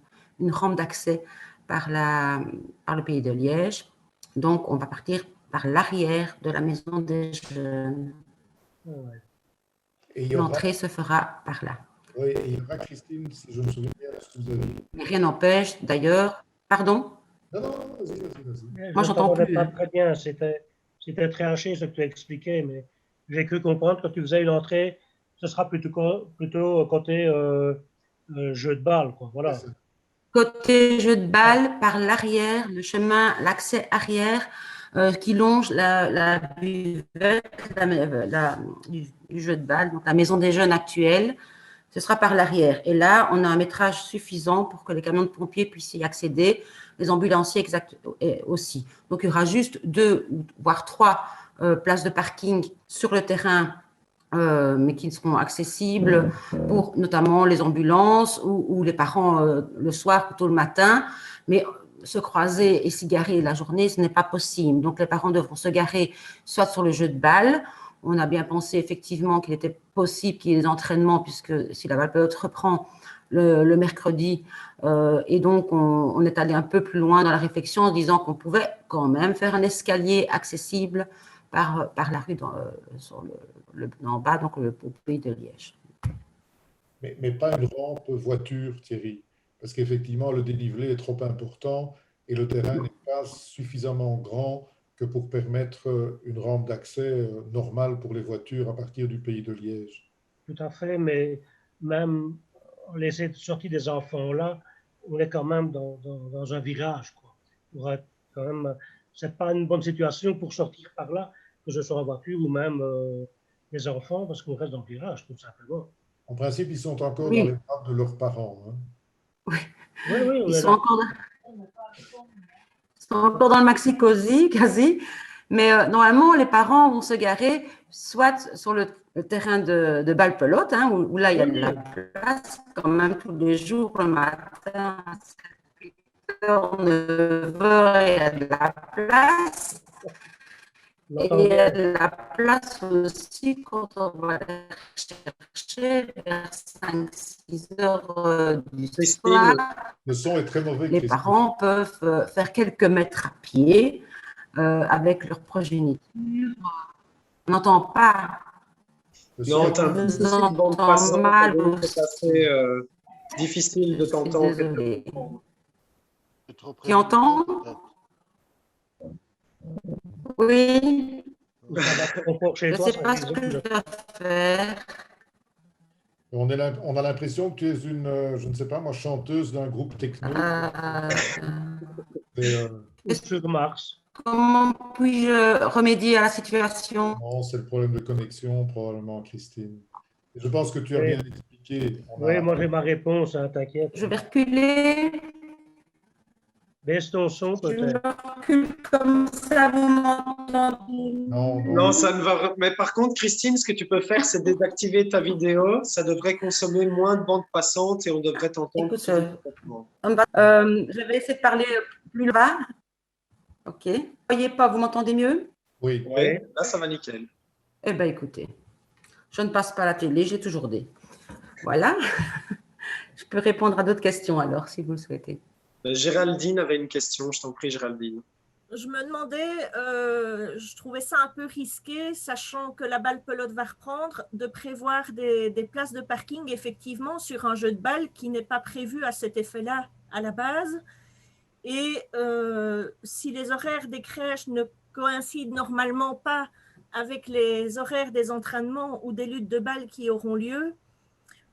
J: rampe d'accès par le Pays de Liège. Donc, on va partir par l'arrière de la maison des jeunes. L'entrée se fera par là.
A: Oui, et il y aura, Christine, si je me souviens bien, ce que vous avez dit.
J: Mais rien n'empêche, d'ailleurs… Pardon?
A: Non, vas-y.
J: Moi, j'entends plus.
K: Pas très bien, c'était très haché ce que tu expliquais, mais j'ai cru comprendre que tu faisais une entrée, ce sera plutôt côté jeu de balle, quoi. Voilà.
J: Côté jeu de balle, par l'arrière, le chemin, l'accès arrière qui longe la buvette du jeu de balle, donc la maison des jeunes actuelle, ce sera par l'arrière. Et là, on a un métrage suffisant pour que les camions de pompiers puissent y accéder, les ambulanciers aussi. Donc, il y aura juste 2 voire 3 places de parking sur le terrain, mais qui seront accessibles pour notamment les ambulances ou les parents le soir ou tôt le matin. Mais se croiser et s'y garer la journée, ce n'est pas possible. Donc, les parents devront se garer soit sur le jeu de balle. On a bien pensé effectivement qu'il était possible qu'il y ait des entraînements, puisque si la Valpelote reprend le mercredi, et donc on est allé un peu plus loin dans la réflexion en disant qu'on pouvait quand même faire un escalier accessible par la rue en bas, donc au Pays de Liège.
A: Mais pas une rampe voiture, Thierry, parce qu'effectivement, le dénivelé est trop important et le terrain n'est pas suffisamment grand que pour permettre une rampe d'accès normale pour les voitures à partir du Pays de Liège.
K: Tout à fait, mais même les sorties des enfants là, on est quand même dans un virage, quoi. C'est pas une bonne situation pour sortir par là, que ce soit en voiture ou même les enfants, parce qu'on reste dans le virage, tout simplement.
A: En principe, ils sont encore dans les bras de leurs parents. Hein.
J: Oui,
K: ils
J: sont encore dans le maxi-cosy, quasi. Mais normalement, les parents vont se garer soit sur le terrain de balle-pelote, hein, où là, il y a de la place, quand même, tous les jours, le matin, à 7h, 9h, il y a de la place. Et il y a de la place aussi quand on va aller chercher vers 5-6 heures du soir.
A: Le son est très mauvais.
J: Les parents peuvent faire quelques mètres à pied avec leur progéniture. On n'entend pas.
C: Non, tu as une bande passante,
J: mal.
C: C'est assez difficile de t'entendre.
J: Tu entends? Oui. Je ne sais pas ce que je dois faire.
A: On a l'impression que tu es une, je ne sais pas moi, chanteuse d'un groupe techno.
K: Sur Mars.
J: Comment puis-je remédier à la situation?
A: Non, c'est le problème de connexion, probablement, Christine. Je pense que tu as bien expliqué.
K: Oui, moi j'ai ma réponse, hein, t'inquiète.
J: Je vais reculer.
K: Baisse ton son, peut-être.
J: Je recule comme ça, vous m'entendez?
C: Non, ça ne va. Mais par contre, Christine, ce que tu peux faire, c'est désactiver ta vidéo. Ça devrait consommer moins de bande passante et on devrait t'entendre.
J: Je vais essayer de parler plus bas. Ok. Vous ne voyez pas, vous m'entendez mieux?
A: Oui.
C: Oui, là, ça va nickel.
J: Eh bien, écoutez, je ne passe pas à la télé, j'ai toujours des. Voilà. Je peux répondre à d'autres questions alors, si vous le souhaitez.
C: Géraldine avait une question, je t'en prie, Géraldine.
L: Je me demandais, je trouvais ça un peu risqué, sachant que la balle-pelote va reprendre, de prévoir des places de parking effectivement sur un jeu de balle qui n'est pas prévu à cet effet-là à la base. Et si les horaires des crèches ne coïncident normalement pas avec les horaires des entraînements ou des luttes de balles qui auront lieu,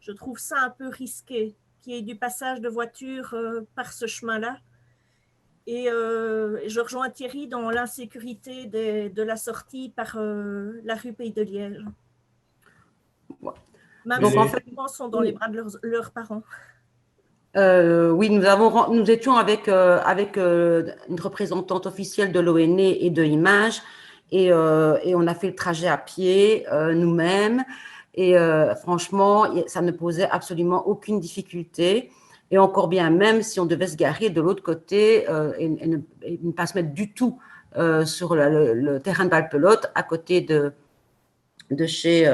L: je trouve ça un peu risqué qu'il y ait du passage de voitures par ce chemin-là. Et je rejoins Thierry dans l'insécurité de la sortie par la rue Pays de Liège. Même si les enfants sont dans les bras de leurs parents.
J: Oui, nous étions avec une représentante officielle de l'ONE et de Images et on a fait le trajet à pied nous-mêmes Et franchement, ça ne posait absolument aucune difficulté. Et encore bien, même si on devait se garer de l'autre côté et ne pas se mettre du tout sur le terrain de balle-pelote à côté de chez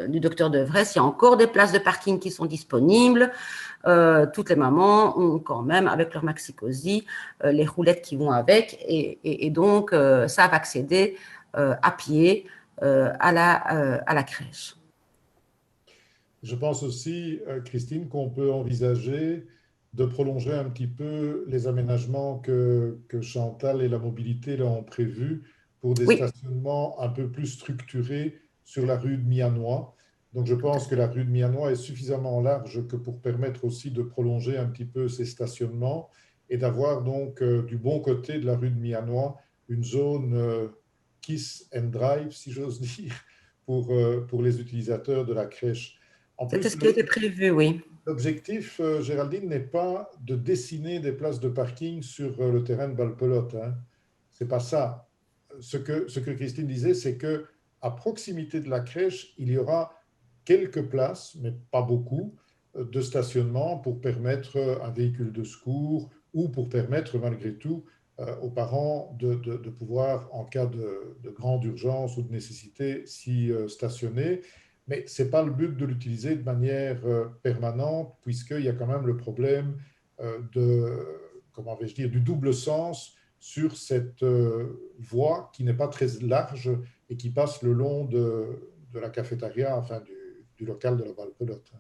J: du docteur Devresse, il y a encore des places de parking qui sont disponibles. Toutes les mamans ont quand même, avec leur maxi-cosy, les roulettes qui vont avec et donc savent accéder à pied à la crèche.
A: Je pense aussi, Christine, qu'on peut envisager de prolonger un petit peu les aménagements que Chantal et la mobilité là, ont prévus pour des stationnements un peu plus structurés sur la rue de Mianois. Donc, je pense que la rue de Mianois est suffisamment large que pour permettre aussi de prolonger un petit peu ces stationnements et d'avoir donc du bon côté de la rue de Mianois une zone kiss and drive, si j'ose dire, pour les utilisateurs de la crèche.
J: C'était ce qui était prévu, oui.
A: L'objectif, Géraldine, n'est pas de dessiner des places de parking sur le terrain de balle-pelote. Hein. Ce n'est pas ça. Ce que Christine disait, c'est qu'à proximité de la crèche, il y aura quelques places, mais pas beaucoup, de stationnement pour permettre un véhicule de secours ou pour permettre malgré tout aux parents de pouvoir, en cas de grande urgence ou de nécessité, s'y stationner. Mais ce n'est pas le but de l'utiliser de manière permanente, puisqu'il y a quand même le problème comment vais-je dire, du double sens sur cette voie qui n'est pas très large et qui passe le long de la cafétéria, enfin du local de la balle-pelote.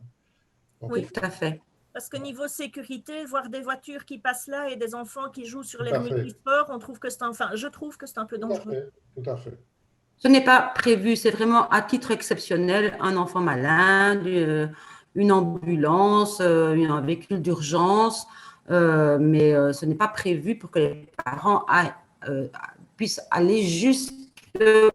J: Donc, oui, tout à fait.
L: Parce que niveau sécurité, voir des voitures qui passent là et des enfants qui jouent sur les multisports, je trouve que c'est un peu dangereux.
A: Tout à fait.
J: Ce n'est pas prévu, c'est vraiment à titre exceptionnel, un enfant malade, une ambulance, un véhicule d'urgence, mais ce n'est pas prévu pour que les parents puissent aller jusqu'à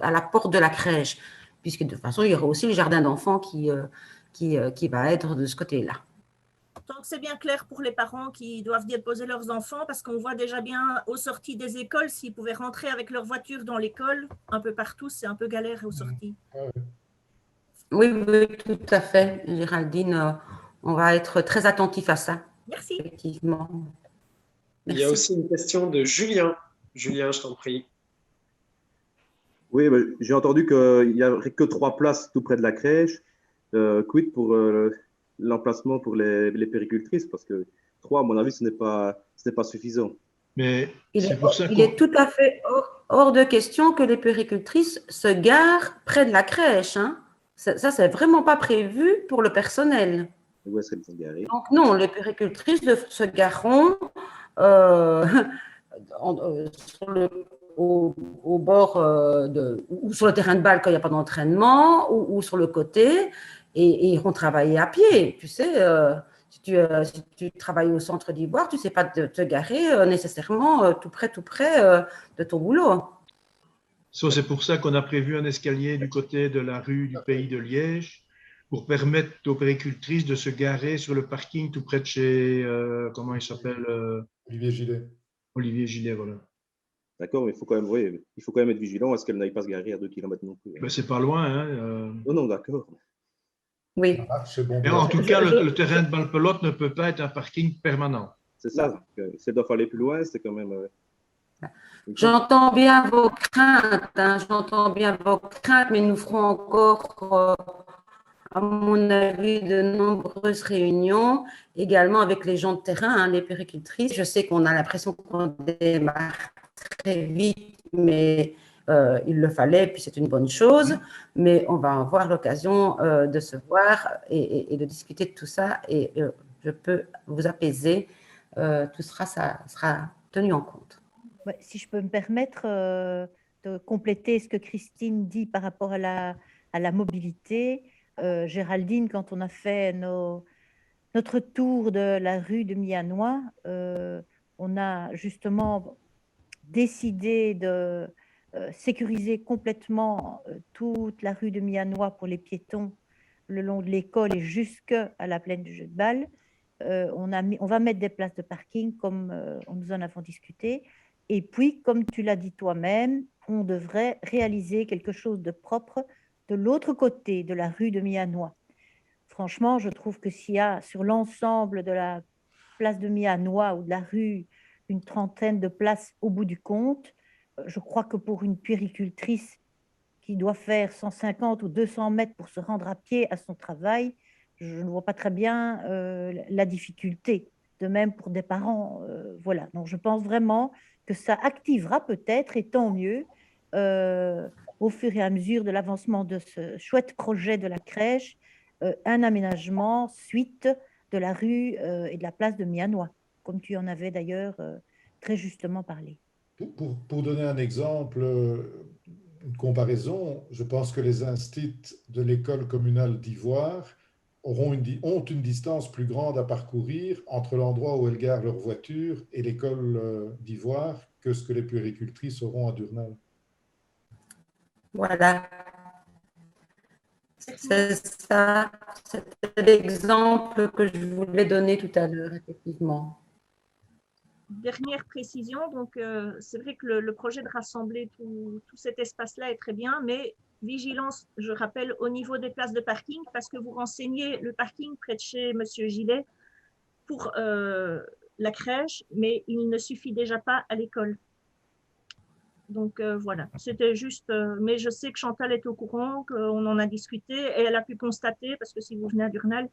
J: la porte de la crèche, puisque de toute façon, il y aura aussi le jardin d'enfants qui va être de ce côté-là.
L: Donc, c'est bien clair pour les parents qui doivent déposer leurs enfants, parce qu'on voit déjà bien aux sorties des écoles, s'ils pouvaient rentrer avec leur voiture dans l'école, un peu partout, c'est un peu galère aux sorties.
J: Oui, tout à fait, Géraldine. On va être très attentif à ça.
L: Merci.
J: Effectivement.
C: Merci. Il y a aussi une question de Julien. Julien, je t'en prie.
G: Oui, j'ai entendu qu'il n'y aurait que 3 places tout près de la crèche. Quid pour l'emplacement pour les péricultrices, parce que 3, à mon avis, ce n'est pas suffisant.
D: Mais
J: il est tout à fait hors de question que les péricultrices se garent près de la crèche. Hein. Ça, c'est vraiment pas prévu pour le personnel.
G: Où est-ce qu'elles sont garées?
J: Donc non, les péricultrices se gareront au bord ou sur le terrain de balle quand il n'y a pas d'entraînement, ou sur le côté, et iront travailler à pied. Tu sais, si tu travailles au centre d'Ivoire, tu ne sais pas te garer nécessairement tout près de ton boulot.
D: C'est pour ça qu'on a prévu un escalier du côté de la rue du Pays de Liège pour permettre aux péricultrices de se garer sur le parking tout près de chez, comment il s'appelle
A: Olivier Gillet.
D: Olivier Gillet, voilà.
G: D'accord, mais il faut quand même être vigilant à ce qu'elle n'aille pas se garer à 2 km non plus.
D: Ben, c'est pas loin. Hein,
G: Non, d'accord.
J: Oui.
A: Bon,
D: et en tout cas, le terrain de balle-pelote ne peut pas être un parking permanent.
G: C'est ça. Si elle doit aller plus loin, c'est quand même…
J: J'entends bien vos craintes, mais nous ferons encore, à mon avis, de nombreuses réunions, également avec les gens de terrain, les péricultrices. Je sais qu'on a l'impression qu'on démarre très vite, mais il le fallait, puis c'est une bonne chose. Mais on va avoir l'occasion de se voir et de discuter de tout ça, et je peux vous apaiser. Tout ça sera tenu en compte.
I: Ouais, si je peux me permettre de compléter ce que Christine dit par rapport à la mobilité, Géraldine, quand on a fait notre tour de la rue de Mianois, on a justement décidé de sécuriser complètement toute la rue de Mianois pour les piétons le long de l'école et jusqu'à la plaine du jeu de balle. On va mettre des places de parking comme nous en avons discuté. Et puis, comme tu l'as dit toi-même, on devrait réaliser quelque chose de propre de l'autre côté de la rue de Mianois. Franchement, je trouve que s'il y a sur l'ensemble de la place de Mianois ou de la rue une trentaine de places au bout du compte, je crois que pour une puéricultrice qui doit faire 150 ou 200 mètres pour se rendre à pied à son travail, je ne vois pas très bien la difficulté. De même pour des parents, voilà. Donc je pense vraiment que ça activera peut-être, et tant mieux, au fur et à mesure de l'avancement de ce chouette projet de la crèche, un aménagement suite de la rue et de la place de Mianois, comme tu en avais d'ailleurs très justement parlé.
A: Pour donner un exemple, une comparaison, je pense que les instits de l'école communale d'Ivoire ont une distance plus grande à parcourir entre l'endroit où elles garent leur voiture et l'école d'Ivoire que ce que les puéricultrices auront à Durnal.
J: Voilà. C'est ça, c'était l'exemple que je voulais donner tout à l'heure, effectivement.
L: Dernière précision, donc c'est vrai que le projet de rassembler tout cet espace-là est très bien, mais vigilance, je rappelle, au niveau des places de parking, parce que vous renseignez le parking près de chez Monsieur Gillet pour la crèche, mais il ne suffit déjà pas à l'école. Donc voilà, c'était juste, mais je sais que Chantal est au courant, qu'on en a discuté, et elle a pu constater, parce que si vous venez à Durnal,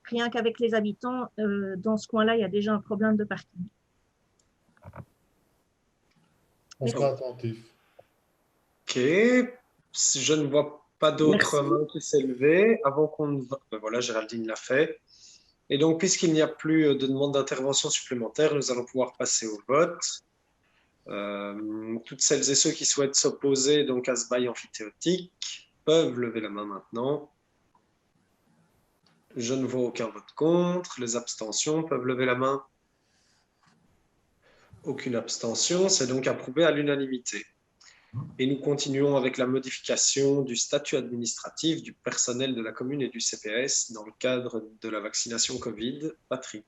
L: rien qu'avec les habitants, dans ce coin-là, il y a déjà un problème de parking.
A: On sera attentif.
C: Ok, si je ne vois pas d'autres mains qui s'est levée, avant qu'on ne vote, ben voilà, Géraldine l'a fait. Et donc, puisqu'il n'y a plus de demande d'intervention supplémentaire, nous allons pouvoir passer au vote. Toutes celles et ceux qui souhaitent s'opposer donc à ce bail amphithéotique peuvent lever la main maintenant. Je ne vois aucun vote contre. Les abstentions peuvent lever la main. Aucune abstention, c'est donc approuvé à l'unanimité. Et nous continuons avec la modification du statut administratif du personnel de la commune et du CPS dans le cadre de la vaccination Covid. Patrick.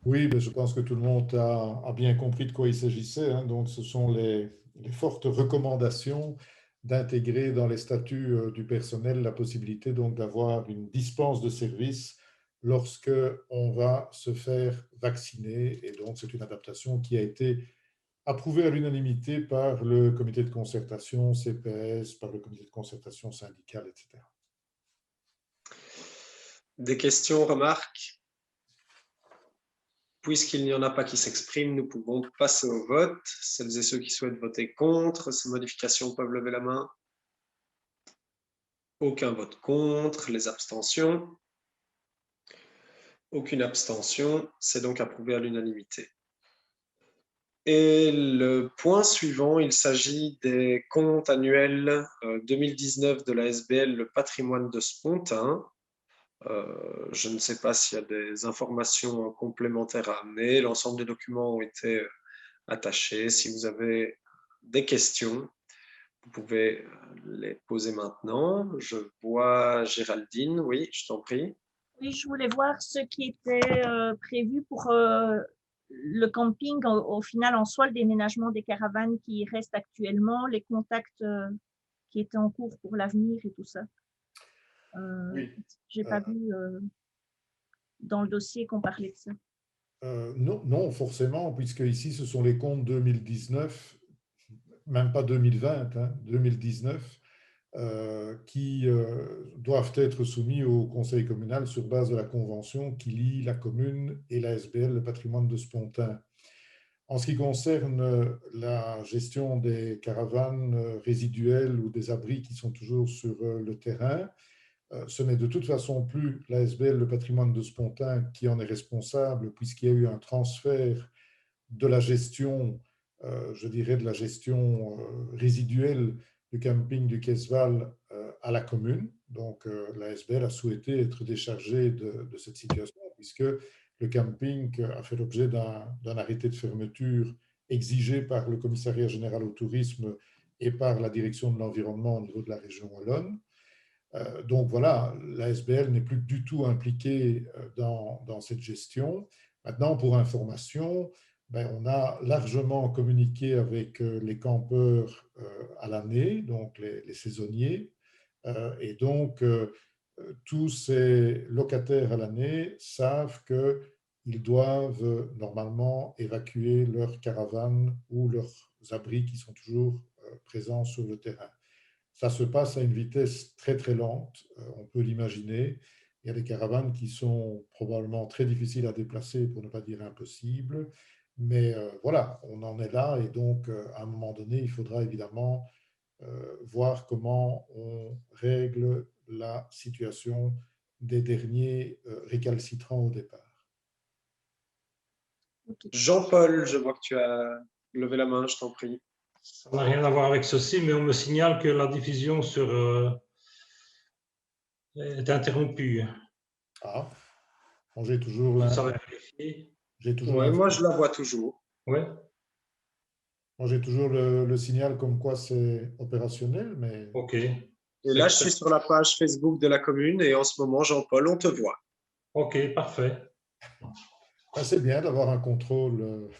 A: Oui, mais je pense que tout le monde a bien compris de quoi il s'agissait, hein. Donc, ce sont les fortes recommandations d'intégrer dans les statuts du personnel la possibilité donc d'avoir une dispense de service lorsque on va se faire vacciner. Et donc, c'est une adaptation qui a été approuvée à l'unanimité par le comité de concertation CPS, par le comité de concertation syndicale, etc.
C: Des questions, remarques? Puisqu'il n'y en a pas qui s'expriment, nous pouvons passer au vote. Celles et ceux qui souhaitent voter contre ces modifications peuvent lever la main. Aucun vote contre. Les abstentions? Aucune abstention. C'est donc approuvé à l'unanimité. Et le point suivant, il s'agit des comptes annuels 2019 de la SBL, le patrimoine de Spontin. Je ne sais pas s'il y a des informations complémentaires à amener. L'ensemble des documents ont été attachés. Si vous avez des questions, vous pouvez les poser maintenant. Je vois Géraldine. Oui, je t'en prie.
L: Oui, je voulais voir ce qui était prévu pour le camping, au final, en soi, le déménagement des caravanes qui restent actuellement, les contacts qui étaient en cours pour l'avenir et tout ça.
A: Oui.
L: Je n'ai pas vu dans le dossier qu'on parlait de ça.
A: Non, forcément, puisque ici, ce sont les comptes 2019, même pas 2020, hein, 2019, qui doivent être soumis au conseil communal sur base de la convention qui lie la commune et la SBL, le patrimoine de Spontin. En ce qui concerne la gestion des caravanes résiduelles ou des abris qui sont toujours sur le terrain, ce n'est de toute façon plus la SBL, le patrimoine de Spontin, qui en est responsable, puisqu'il y a eu un transfert de la gestion, je dirais, de la gestion résiduelle du camping du Quesval à la commune. Donc, la SBL a souhaité être déchargée de cette situation, puisque le camping a fait l'objet d'un arrêté de fermeture exigé par le commissariat général au tourisme et par la direction de l'environnement au niveau de la région wallonne. Donc voilà, la SBL n'est plus du tout impliquée dans cette gestion. Maintenant, pour information, on a largement communiqué avec les campeurs à l'année, donc les saisonniers, Et donc, tous ces locataires à l'année savent qu'ils doivent normalement évacuer leurs caravanes ou leurs abris qui sont toujours présents sur le terrain. Ça se passe à une vitesse très très lente, on peut l'imaginer. Il y a des caravanes qui sont probablement très difficiles à déplacer, pour ne pas dire impossibles. Mais voilà, on en est là et donc à un moment donné, il faudra évidemment voir comment on règle la situation des derniers récalcitrants au départ.
C: Jean-Paul, je vois que tu as levé la main, je t'en prie.
H: Ça n'a rien à voir avec ceci, mais on me signale que la diffusion est interrompue.
A: Ah, bon, j'ai toujours
H: Vous
A: la...
H: savez vérifier?
C: Ouais, moi, je la vois toujours.
H: Oui.
A: Moi, j'ai toujours le signal comme quoi c'est opérationnel, mais...
H: OK.
C: Et là, je suis sur la page Facebook de la commune et en ce moment, Jean-Paul, on te voit.
H: OK, parfait.
A: Ah, c'est bien d'avoir un contrôle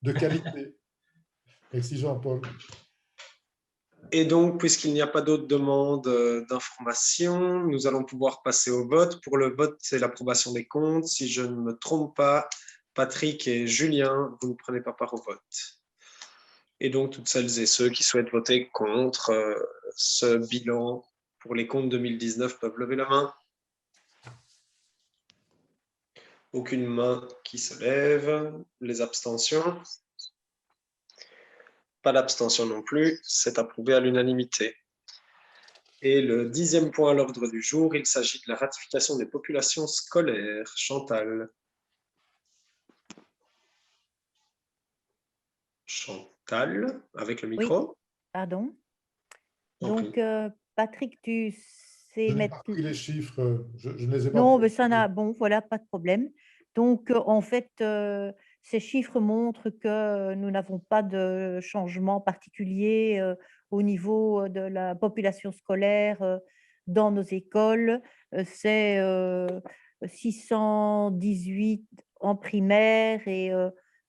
A: de qualité. Merci Jean-Paul.
C: Et donc, puisqu'il n'y a pas d'autres demandes d'information, nous allons pouvoir passer au vote. Pour le vote, c'est l'approbation des comptes. Si je ne me trompe pas, Patrick et Julien, vous ne prenez pas part au vote. Et donc, toutes celles et ceux qui souhaitent voter contre ce bilan pour les comptes 2019 peuvent lever la main. Aucune main qui se lève. Les abstentions? Pas d'abstention non plus. C'est approuvé à l'unanimité. Et le 10e point à l'ordre du jour, il s'agit de la ratification des populations scolaires. Chantal. Chantal, avec le micro.
I: Oui, pardon.
C: Tant
I: Donc,
C: pis.
I: Patrick, tu sais
A: Je n'ai
I: mettre...
A: pas pris les chiffres, je ne les ai pas
I: Non,
A: pris.
I: mais ça n'a... Bon, voilà, pas de problème. Donc, en fait, ces chiffres montrent que nous n'avons pas de changement particulier au niveau de la population scolaire dans nos écoles. C'est 618 en primaire et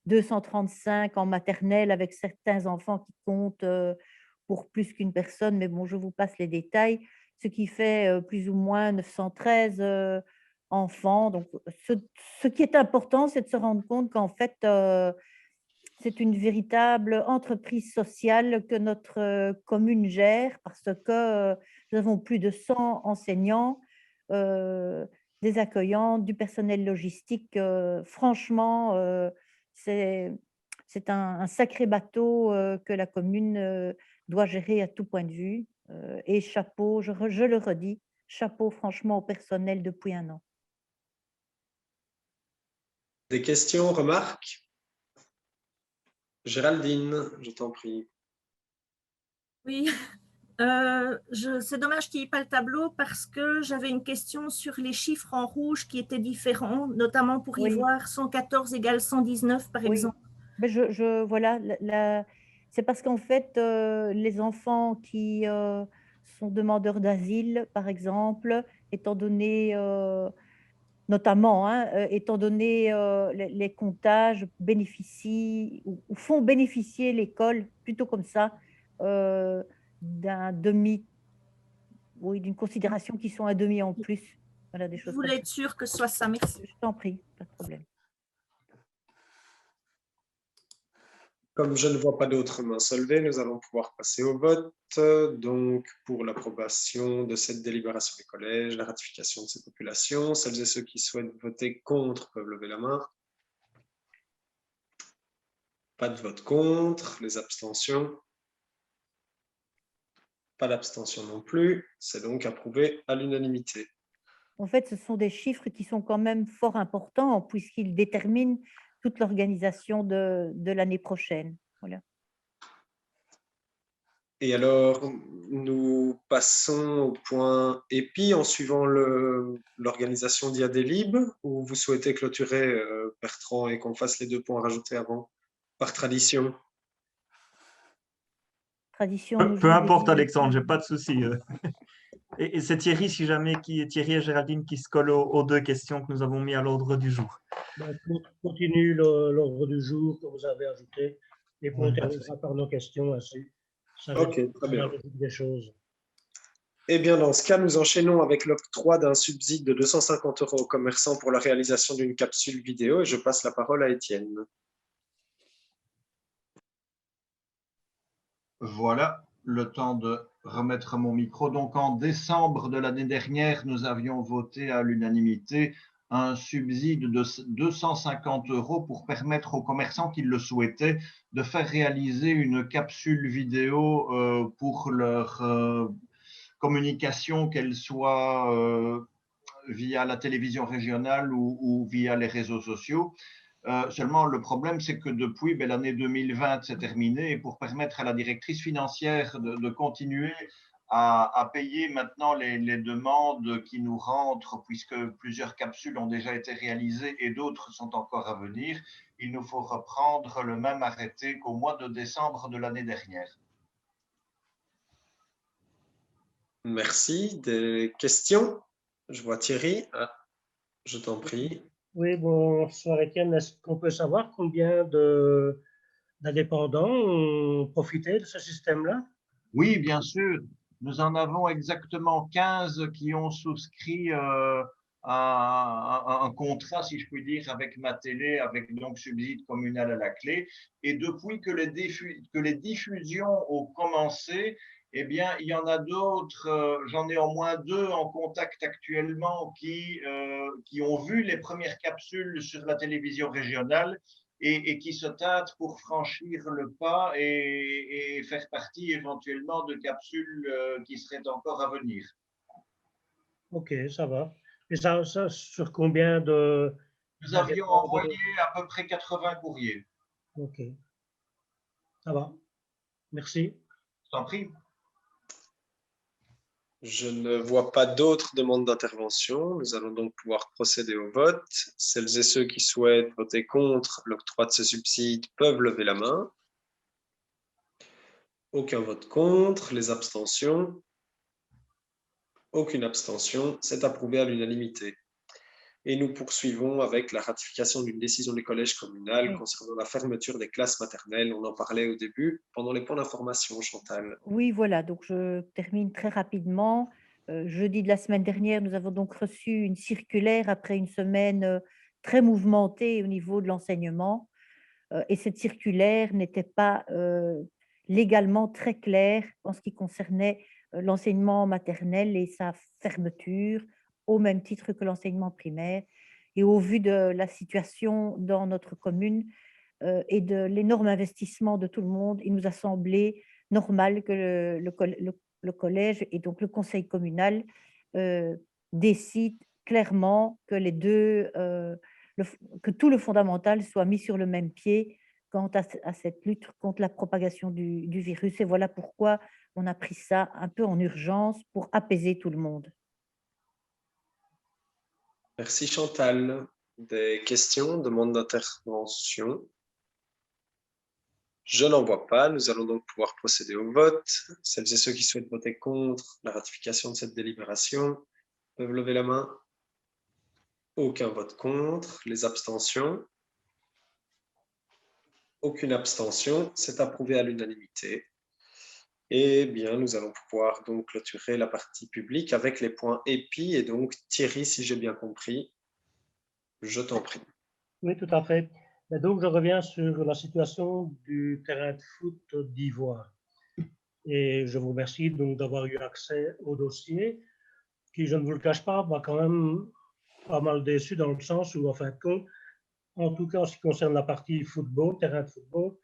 I: 235 en maternelle, avec certains enfants qui comptent pour plus qu'une personne. Mais bon, je vous passe les détails, ce qui fait plus ou moins 913 enfants. Donc, ce qui est important, c'est de se rendre compte qu'en fait, c'est une véritable entreprise sociale que notre commune gère, parce que nous avons plus de 100 enseignants, des accueillants, du personnel logistique. Franchement, c'est un sacré bateau que la commune doit gérer à tout point de vue. Et chapeau, je le redis, chapeau franchement au personnel depuis un an.
C: Des questions, remarques? Géraldine, je t'en prie.
L: Oui, c'est dommage qu'il n'y ait pas le tableau parce que j'avais une question sur les chiffres en rouge qui étaient différents, notamment pour y voir 114 égale 119 par exemple.
I: Mais voilà, c'est parce qu'en fait, les enfants qui sont demandeurs d'asile, par exemple, étant donné, notamment, étant donné les comptages, bénéficient ou font bénéficier l'école, plutôt comme ça, d'une considération qui sont un demi en plus. Voilà, des choses.
L: Je voulais être sûre que ce soit ça, merci.
I: Je t'en prie, pas de problème.
C: Comme je ne vois pas d'autres mains se lever, nous allons pouvoir passer au vote. Donc, pour l'approbation de cette délibération des collèges, la ratification de ces populations, celles et ceux qui souhaitent voter contre peuvent lever la main. Pas de vote contre. Les abstentions? Pas d'abstention non plus. C'est donc approuvé à l'unanimité.
I: En fait, ce sont des chiffres qui sont quand même fort importants puisqu'ils déterminent toute l'organisation de l'année prochaine. Voilà.
C: Et alors, nous passons au point EPI en suivant l'organisation d'IADELIB, ou vous souhaitez clôturer, Bertrand, et qu'on fasse les 2 points rajoutés avant, par tradition?
I: Tradition.
M: Peu importe, Alexandre, j'ai pas de souci. Et c'est Thierry, si jamais, Thierry et Géraldine qui se collent aux 2 questions que nous avons mis à l'ordre du jour.
K: Continue l'ordre du jour que vous avez ajouté et on terminera par nos questions ainsi. Ça
C: ok, très bien.
K: Des choses.
C: Eh bien, dans ce cas, nous enchaînons avec l'octroi d'un subside de 250 € aux commerçants pour la réalisation d'une capsule vidéo et je passe la parole à Étienne.
B: Voilà, le temps de remettre mon micro. Donc, en décembre de l'année dernière, nous avions voté à l'unanimité un subside de 250 € pour permettre aux commerçants qui le souhaitaient de faire réaliser une capsule vidéo pour leur communication, qu'elle soit via la télévision régionale ou via les réseaux sociaux. Seulement, le problème, c'est que depuis, l'année 2020 s'est terminée et pour permettre à la directrice financière de continuer à payer maintenant les demandes qui nous rentrent, puisque plusieurs capsules ont déjà été réalisées et d'autres sont encore à venir, il nous faut reprendre le même arrêté qu'au mois de décembre de l'année dernière.
C: Merci. Des questions? Je vois Thierry. Ah, je t'en prie.
K: Oui, bonsoir Étienne. Est-ce qu'on peut savoir combien d'indépendants ont profité de ce système-là?
B: Oui, bien sûr. Nous en avons exactement 15 qui ont souscrit un contrat, si je puis dire, avec ma télé, avec donc subside communal à la clé. Et depuis que les diffusions ont commencé, eh bien, il y en a d'autres, j'en ai au moins 2 en contact actuellement qui ont vu les premières capsules sur la télévision régionale et qui se tâtent pour franchir le pas et faire partie éventuellement de capsules qui seraient encore à venir.
K: Ok, ça va. Et ça sur combien de...
B: Nous avions envoyé à peu près 80 courriers.
K: Ok, ça va. Merci.
B: Je t'en prie.
C: Je ne vois pas d'autres demandes d'intervention. Nous allons donc pouvoir procéder au vote. Celles et ceux qui souhaitent voter contre l'octroi de ce subside peuvent lever la main. Aucun vote contre. Les abstentions? Aucune abstention. C'est approuvé à l'unanimité. Et nous poursuivons avec la ratification d'une décision du collège communal concernant la fermeture des classes maternelles. On en parlait au début pendant les points d'information, Chantal.
I: Oui, voilà, donc je termine très rapidement. Jeudi de la semaine dernière, nous avons donc reçu une circulaire après une semaine très mouvementée au niveau de l'enseignement. Et cette circulaire n'était pas légalement très claire en ce qui concernait l'enseignement maternel et sa fermeture, au même titre que l'enseignement primaire. Et au vu de la situation dans notre commune et de l'énorme investissement de tout le monde, il nous a semblé normal que le collège et donc le conseil communal décident clairement que les deux, que tout le fondamental soit mis sur le même pied quant à cette lutte contre la propagation du virus. Et voilà pourquoi on a pris ça un peu en urgence pour apaiser tout le monde.
C: Merci Chantal. Des questions, demandes d'intervention? Je n'en vois pas. Nous allons donc pouvoir procéder au vote. Celles et ceux qui souhaitent voter contre la ratification de cette délibération peuvent lever la main. Aucun vote contre. Les abstentions? Aucune abstention. C'est approuvé à l'unanimité. Eh bien, nous allons pouvoir donc clôturer la partie publique avec les points EPI. Et donc, Thierry, si j'ai bien compris, je t'en prie.
K: Oui, tout à fait. Et donc, je reviens sur la situation du terrain de foot d'Ivoire. Et je vous remercie donc d'avoir eu accès au dossier, qui, je ne vous le cache pas, m'a quand même pas mal déçu dans le sens où, en fin de compte, en tout cas en ce qui concerne la partie football, terrain de football,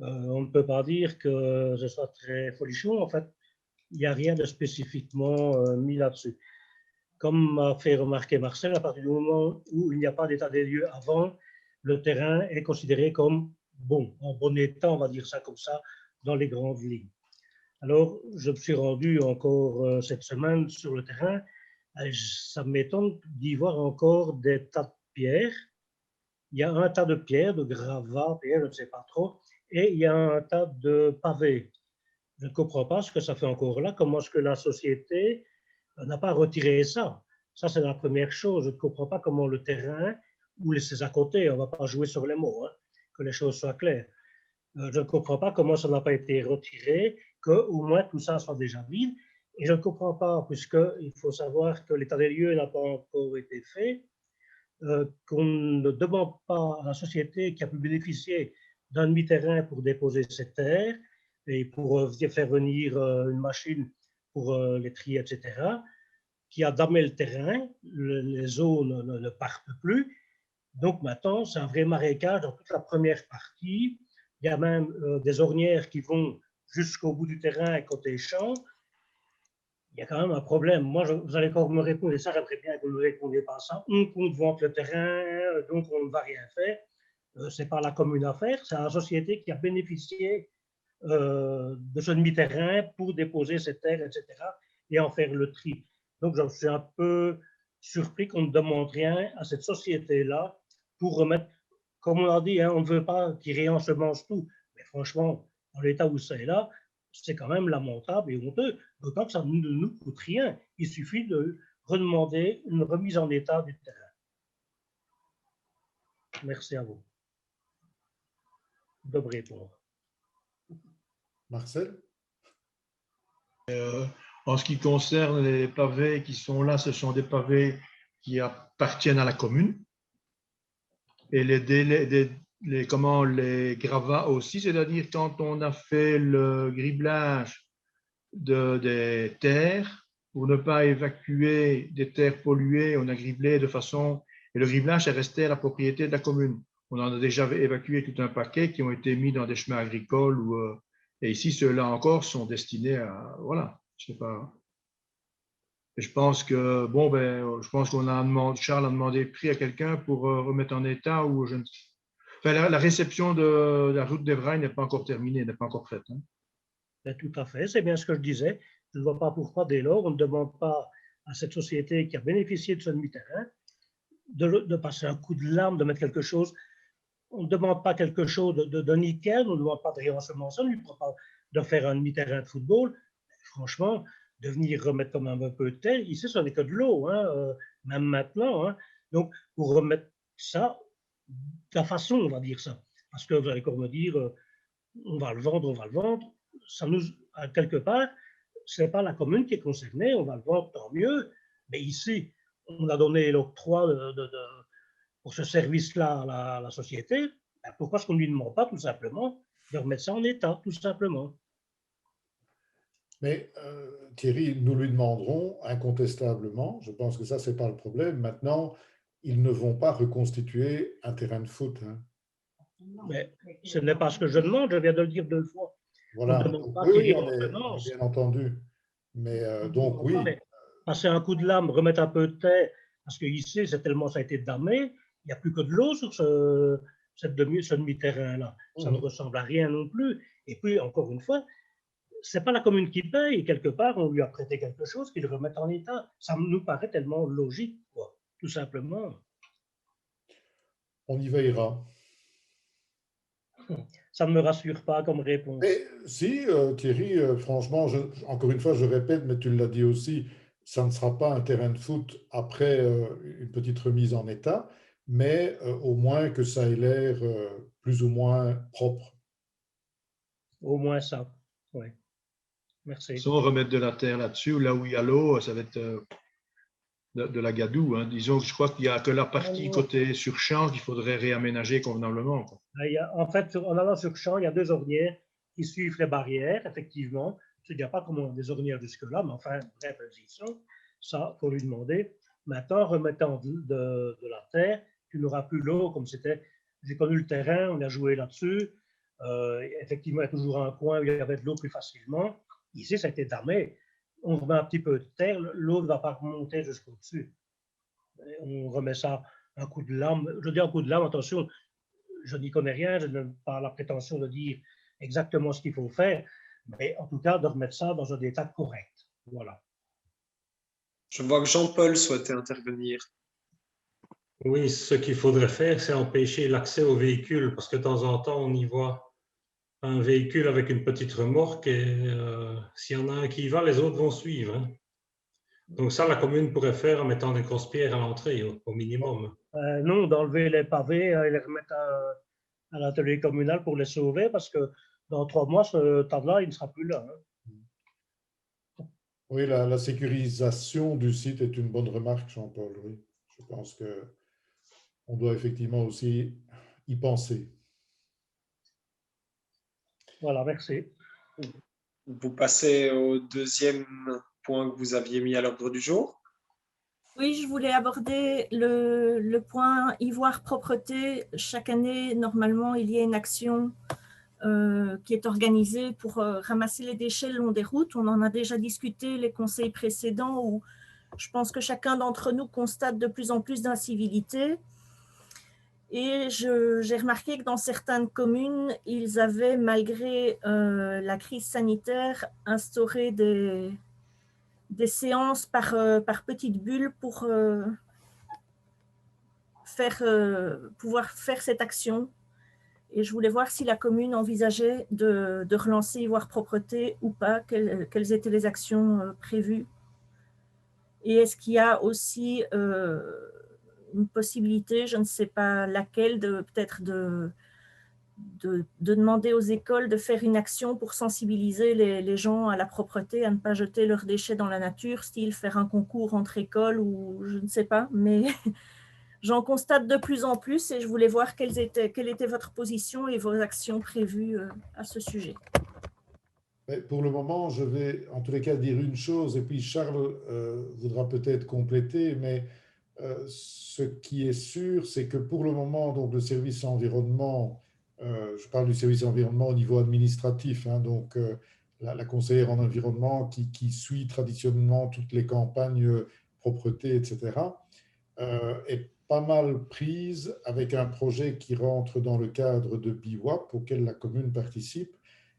K: on ne peut pas dire que ce soit très folichon. En fait, il n'y a rien de spécifiquement mis là-dessus. Comme m'a fait remarquer Marcel, à partir du moment où il n'y a pas d'état des lieux avant, le terrain est considéré comme bon, en bon état, on va dire ça comme ça, dans les grandes lignes. Alors, je me suis rendu encore cette semaine sur le terrain. Ça m'étonne d'y voir encore des tas de pierres. Il y a un tas de pierres, de gravats, je ne sais pas trop, et il y a un tas de pavés. Je ne comprends pas ce que ça fait encore là, comment est-ce que la société n'a pas retiré ça. Ça, c'est la première chose. Je ne comprends pas comment le terrain ou ses à côté, on ne va pas jouer sur les mots, hein, que les choses soient claires. Je ne comprends pas comment ça n'a pas été retiré, qu'au moins tout ça soit déjà vide. Et je ne comprends pas, puisqu'il faut savoir que l'état des lieux n'a pas encore été fait, qu'on ne demande pas à la société qui a pu bénéficier d'un demi-terrain pour déposer ses terres et pour faire venir une machine pour les trier, etc., qui a damé le terrain, les eaux ne partent plus. Donc maintenant, c'est un vrai marécage dans toute la première partie. Il y a même des ornières qui vont jusqu'au bout du terrain côté champ. Il y a quand même un problème. Moi, vous allez encore me répondre, et ça, j'aimerais bien que vous ne me répondiez pas à ça. On compte vendre le terrain, donc on ne va rien faire. Ce n'est pas la commune à faire, c'est la société qui a bénéficié de ce demi-terrain pour déposer ses terres, etc., et en faire le tri. Donc, je suis un peu surpris qu'on ne demande rien à cette société-là pour remettre, comme on a dit, hein, on ne veut pas qu'il réensemence tout. Mais franchement, dans l'état où c'est là, c'est quand même lamentable et honteux, d'autant que ça ne nous coûte rien. Il suffit de redemander une remise en état du terrain. Merci à vous de me répondre.
A: Marcel?
D: En ce qui concerne les pavés qui sont là, ce sont des pavés qui appartiennent à la commune. Et les gravats aussi, c'est-à-dire quand on a fait le criblage des terres, pour ne pas évacuer des terres polluées, on a criblé de façon… Et le criblage est resté à la propriété de la commune. On en a déjà évacué tout un paquet qui ont été mis dans des chemins agricoles. Et ici, ceux-là encore sont destinés à… Voilà, je sais pas. Et je pense que, bon, je pense qu'on a demandé, Charles a demandé le prix à quelqu'un pour remettre en état ou je ne sais. Enfin, la réception de la route d'Evrail n'est pas encore terminée, n'est pas encore faite. Hein.
K: Tout à fait, c'est bien ce que je disais. Je ne vois pas pourquoi, dès lors, on ne demande pas à cette société qui a bénéficié de ce demi-terrain de passer un coup de lame, de mettre quelque chose. On ne demande pas quelque chose de nickel, on ne demande pas de réensemencer, on ne lui demande pas de faire un demi-terrain de football. Franchement, de venir remettre quand même un peu de terre, ici, ce n'est que de l'eau, hein, même maintenant. Hein. Donc, pour remettre ça, de la façon, on va dire ça. Parce que vous allez encore me dire, on va le vendre, on va le vendre. Ça nous, quelque part, ce n'est pas la commune qui est concernée, on va le vendre, tant mieux. Mais ici, on a donné l'octroi pour ce service-là à la société. Pourquoi est-ce qu'on ne lui demande pas tout simplement de remettre ça en état, tout simplement?
A: Mais Thierry, nous lui demanderons incontestablement, je pense que ça, ce n'est pas le problème. Maintenant, ils ne vont pas reconstituer un terrain de foot. Hein.
K: Mais ce n'est pas ce que je demande, je viens de le dire 2 fois.
A: Voilà, donc, oui, on est bien entendu. Mais donc, oui.
K: Passer un coup de lame, remettre un peu de terre, parce qu'ici, ça a été damé, il n'y a plus que de l'eau sur ce demi-terrain-là. Ça ne ressemble à rien non plus. Et puis, encore une fois, ce n'est pas la commune qui paye, quelque part, on lui a prêté quelque chose qu'il remette en état. Ça nous paraît tellement logique, quoi, tout simplement.
A: On y veillera.
K: Ça ne me rassure pas comme réponse.
A: Mais si, Thierry, franchement, encore une fois, je répète, mais tu l'as dit aussi, ça ne sera pas un terrain de foot après une petite remise en état, mais au moins que ça ait l'air plus ou moins propre.
K: Au moins ça, oui. Merci.
D: Sans remettre de la terre là-dessus, là où il y a l'eau, ça va être de la gadoue. Hein. Disons que je crois qu'il n'y a que la partie côté sur champ qu'il faudrait réaménager convenablement. Quoi.
K: En fait, en allant sur champ, il y a 2 ornières qui suivent les barrières, effectivement. Je ne dis pas comment des ornières jusque-là, mais enfin, bref, elles y sont. Ça, il faut lui demander. Maintenant, remettant de la terre, tu n'auras plus l'eau comme c'était. J'ai connu le terrain, on a joué là-dessus. Effectivement, il y a toujours un coin où il y avait de l'eau plus facilement. Ici, ça a été damé. On remet un petit peu de terre, l'eau ne va pas remonter jusqu'au-dessus. On remet ça un coup de lame. Je dis un coup de lame, attention, je n'y connais rien, je n'ai pas la prétention de dire exactement ce qu'il faut faire, mais en tout cas, de remettre ça dans un état correct. Voilà.
C: Je vois que Jean-Paul souhaitait intervenir.
H: Oui, ce qu'il faudrait faire, c'est empêcher l'accès aux véhicules, parce que de temps en temps, on y voit un véhicule avec une petite remorque et s'il y en a un qui y va, les autres vont suivre. Hein. Donc ça, la commune pourrait faire en mettant des grosses pierres à l'entrée, au minimum.
K: Non, d'enlever les pavés et les remettre à l'atelier communal pour les sauver, parce que dans 3 mois, ce tas-là, il ne sera plus là. Hein.
A: Oui, la sécurisation du site est une bonne remarque, Jean-Paul. Oui, je pense qu'on doit effectivement aussi y penser.
K: Voilà, merci.
C: Vous passez au deuxième point que vous aviez mis à l'ordre du jour.
L: Oui, je voulais aborder le point ivoire propreté. Chaque année, normalement, il y a une action qui est organisée pour ramasser les déchets le long des routes. On en a déjà discuté les conseils précédents où je pense que chacun d'entre nous constate de plus en plus d'incivilité. Et j'ai remarqué que dans certaines communes, ils avaient, malgré la crise sanitaire, instauré des séances par petites bulles pour pouvoir faire cette action. Et je voulais voir si la commune envisageait de relancer Ivoire Propreté ou pas, quelles étaient les actions prévues. Et est-ce qu'il y a aussi une possibilité, je ne sais pas laquelle, peut-être de demander aux écoles de faire une action pour sensibiliser les gens à la propreté, à ne pas jeter leurs déchets dans la nature, style faire un concours entre écoles ou je ne sais pas, mais j'en constate de plus en plus et je voulais voir quelle était votre position et vos actions prévues à ce sujet.
A: Mais pour le moment, je vais en tous les cas dire une chose, et puis Charles voudra peut-être compléter, mais ce qui est sûr, c'est que pour le moment, donc, le service environnement, je parle du service environnement au niveau administratif, hein, donc la conseillère en environnement qui suit traditionnellement toutes les campagnes propreté, etc., est pas mal prise avec un projet qui rentre dans le cadre de BIWAP auquel la commune participe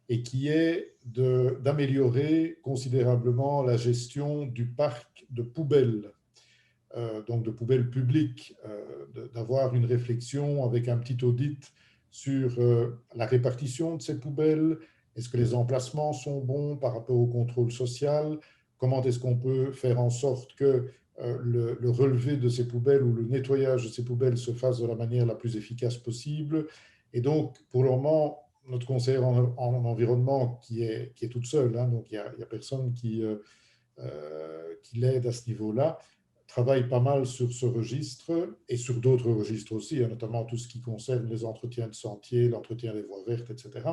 A: et qui est d'améliorer considérablement la gestion du parc de poubelles, donc de poubelles publiques, d'avoir une réflexion avec un petit audit sur la répartition de ces poubelles, est-ce que les emplacements sont bons par rapport au contrôle social, comment est-ce qu'on peut faire en sorte que le relevé de ces poubelles ou le nettoyage de ces poubelles se fasse de la manière la plus efficace possible. Et donc, pour le moment, notre conseillère en environnement qui est toute seule, hein, donc il n'y a personne qui l'aide à ce niveau-là, travaille pas mal sur ce registre et sur d'autres registres aussi, hein, notamment tout ce qui concerne les entretiens de sentiers, l'entretien des voies vertes, etc.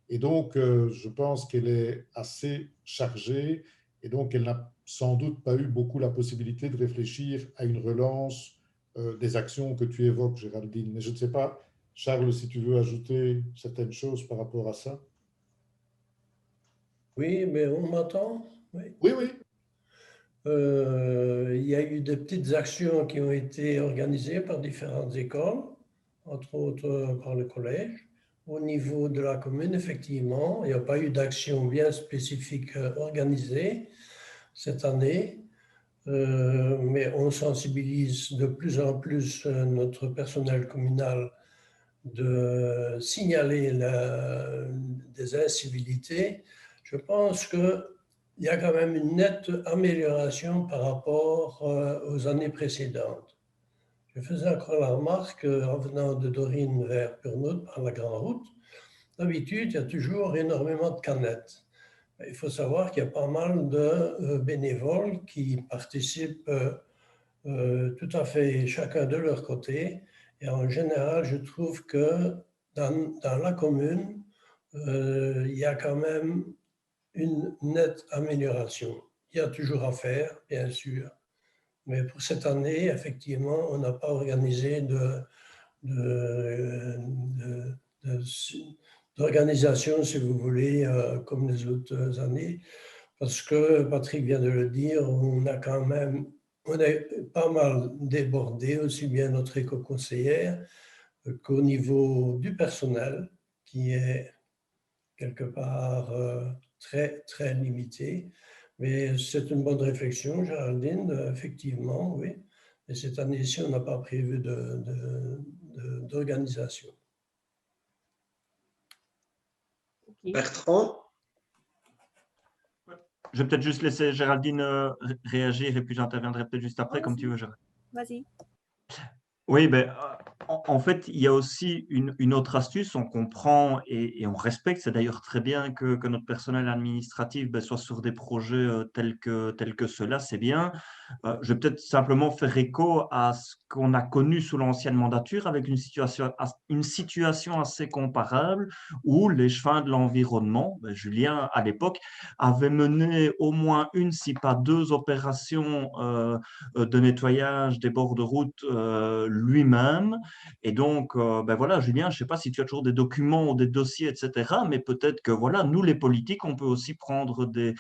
A: Et donc, je pense qu'elle est assez chargée et donc elle n'a sans doute pas eu beaucoup la possibilité de réfléchir à une relance des actions que tu évoques, Géraldine. Mais je ne sais pas, Charles, si tu veux ajouter certaines choses par rapport à ça.
E: Oui, mais on m'entend? Oui.
A: Oui, oui.
E: Il y a eu des petites actions qui ont été organisées par différentes écoles, entre autres par le collège. Au niveau de la commune, effectivement, il n'y a pas eu d'action bien spécifique organisée cette année, mais on sensibilise de plus en plus notre personnel communal de signaler des incivilités. Je pense qu'il y a quand même une nette amélioration par rapport aux années précédentes. Je faisais encore la remarque en venant de Dorine vers Purnaud par la grande route. D'habitude, il y a toujours énormément de canettes. Il faut savoir qu'il y a pas mal de bénévoles qui participent tout à fait chacun de leur côté. Et en général, je trouve que dans la commune, il y a quand même une nette amélioration. Il y a toujours à faire, bien sûr. Mais pour cette année, effectivement, on n'a pas organisé d'organisation, si vous voulez, comme les autres années. Parce que, Patrick vient de le dire, on est pas mal débordé, aussi bien notre éco-conseillère qu'au niveau du personnel, qui est quelque part très, très limité. Mais c'est une bonne réflexion, Géraldine, effectivement, oui. Et cette année-ci, on n'a pas prévu d'organisation.
C: Bertrand?
M: Je vais peut-être juste laisser Géraldine réagir et puis j'interviendrai peut-être juste après, comme tu veux, Géraldine.
L: Vas-y.
M: Oui, ben, En fait, il y a aussi une autre astuce, on comprend et on respecte, c'est d'ailleurs très bien que notre personnel administratif soit sur des projets tels que ceux-là, c'est bien. Je vais peut-être simplement faire écho à ce qu'on a connu sous l'ancienne mandature avec une situation assez comparable où les chemins de l'environnement, Julien à l'époque, avait mené au moins une, si pas deux opérations de nettoyage des bords de route lui-même. Et donc, voilà, Julien, je ne sais pas si tu as toujours des documents ou des dossiers, etc., mais peut-être que voilà, nous, les politiques, on peut aussi prendre des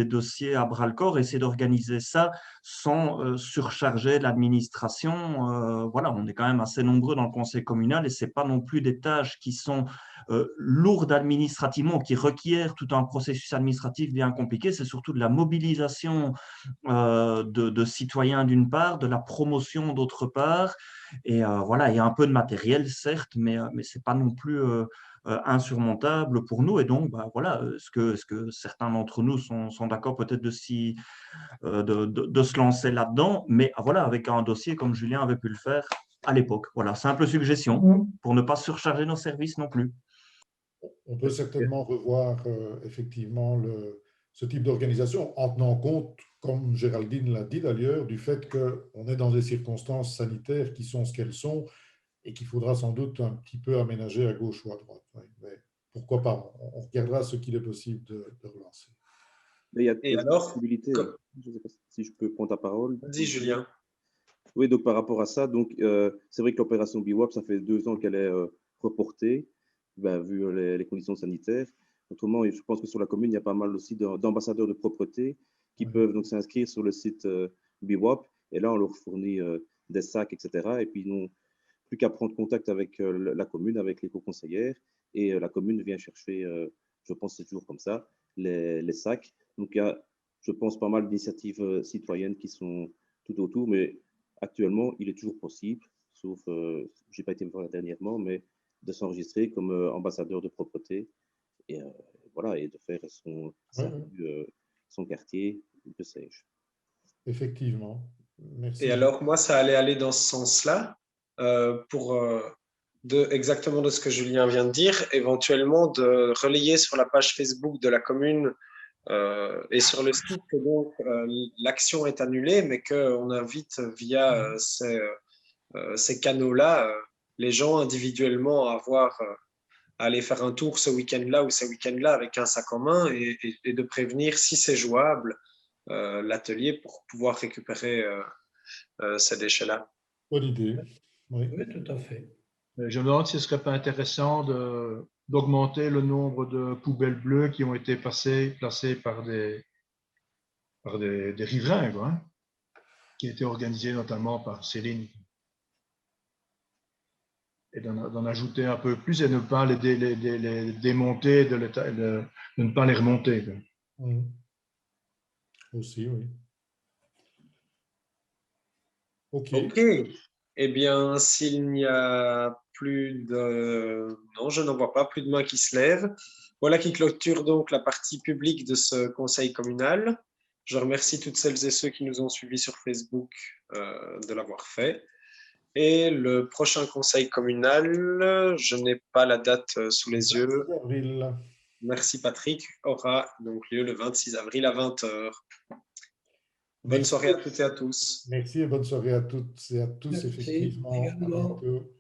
M: dossiers à bras-le-corps, essayer d'organiser ça sans surcharger l'administration. Voilà, on est quand même assez nombreux dans le conseil communal et ce n'est pas non plus des tâches qui sont lourdes administrativement, qui requièrent tout un processus administratif bien compliqué. C'est surtout de la mobilisation de citoyens d'une part, de la promotion d'autre part. Et voilà, il y a un peu de matériel, certes, mais ce n'est pas non plus insurmontable pour nous. Et donc, voilà, est-ce que certains d'entre nous sont d'accord peut-être de se lancer là-dedans, mais voilà, avec un dossier comme Julien avait pu le faire à l'époque. Voilà, simple suggestion pour ne pas surcharger nos services non plus.
A: On peut certainement revoir effectivement ce type d'organisation en tenant compte, comme Géraldine l'a dit d'ailleurs, du fait qu'on est dans des circonstances sanitaires qui sont ce qu'elles sont et qu'il faudra sans doute un petit peu aménager à gauche ou à droite. Oui, mais pourquoi pas, on regardera ce qu'il est possible de relancer.
G: Mais il y a alors, possibilité, je ne sais pas si je peux prendre ta parole.
C: Dis Julien.
G: Oui, donc par rapport à ça, donc, c'est vrai que l'opération BWAP, ça fait 2 ans qu'elle est reportée, vu les conditions sanitaires. Autrement, je pense que sur la commune, il y a pas mal aussi d'ambassadeurs de propreté qui peuvent donc s'inscrire sur le site BWAP. Et là, on leur fournit des sacs, etc. Et puis, ils n'ont plus qu'à prendre contact avec la commune, avec l'éco-conseillère. Et la commune vient chercher, je pense que c'est toujours comme ça, les sacs. Donc, il y a, je pense, pas mal d'initiatives citoyennes qui sont tout autour. Mais actuellement, il est toujours possible, sauf, je n'ai pas été voir dernièrement, mais de s'enregistrer comme ambassadeur de propreté et voilà, et de faire son quartier, que sais-je.
A: Effectivement. Merci.
C: Et alors, moi, ça allait aller dans ce sens-là, exactement de ce que Julien vient de dire, éventuellement de relayer sur la page Facebook de la commune et sur le site que donc l'action est annulée, mais qu'on invite via ces canaux-là les gens individuellement à aller faire un tour ce week-end-là ou ce week-end-là avec un sac en main et de prévenir si c'est jouable l'atelier pour pouvoir récupérer ces déchets-là.
A: Bonne idée. Oui,
E: tout à fait.
D: Je me demande si ce ne serait pas intéressant d'augmenter le nombre de poubelles bleues qui ont été placées par des riverains, quoi, hein, qui a été organisé notamment par Céline. Et d'en ajouter un peu plus et ne pas les démonter, de ne pas les remonter.
A: Aussi, oui.
C: OK. Eh bien, s'il n'y a plus de... Non, je n'en vois pas plus de mains qui se lèvent. Voilà qui clôture donc la partie publique de ce conseil communal. Je remercie toutes celles et ceux qui nous ont suivis sur Facebook de l'avoir fait. Et le prochain conseil communal, je n'ai pas la date sous les yeux.
A: Avril.
C: Merci Patrick, aura donc lieu le 26 avril à 20h. Bonne soirée à toutes et à tous.
A: Merci et bonne soirée à toutes et à tous,
E: Merci,
A: effectivement.
E: également.
A: À bientôt.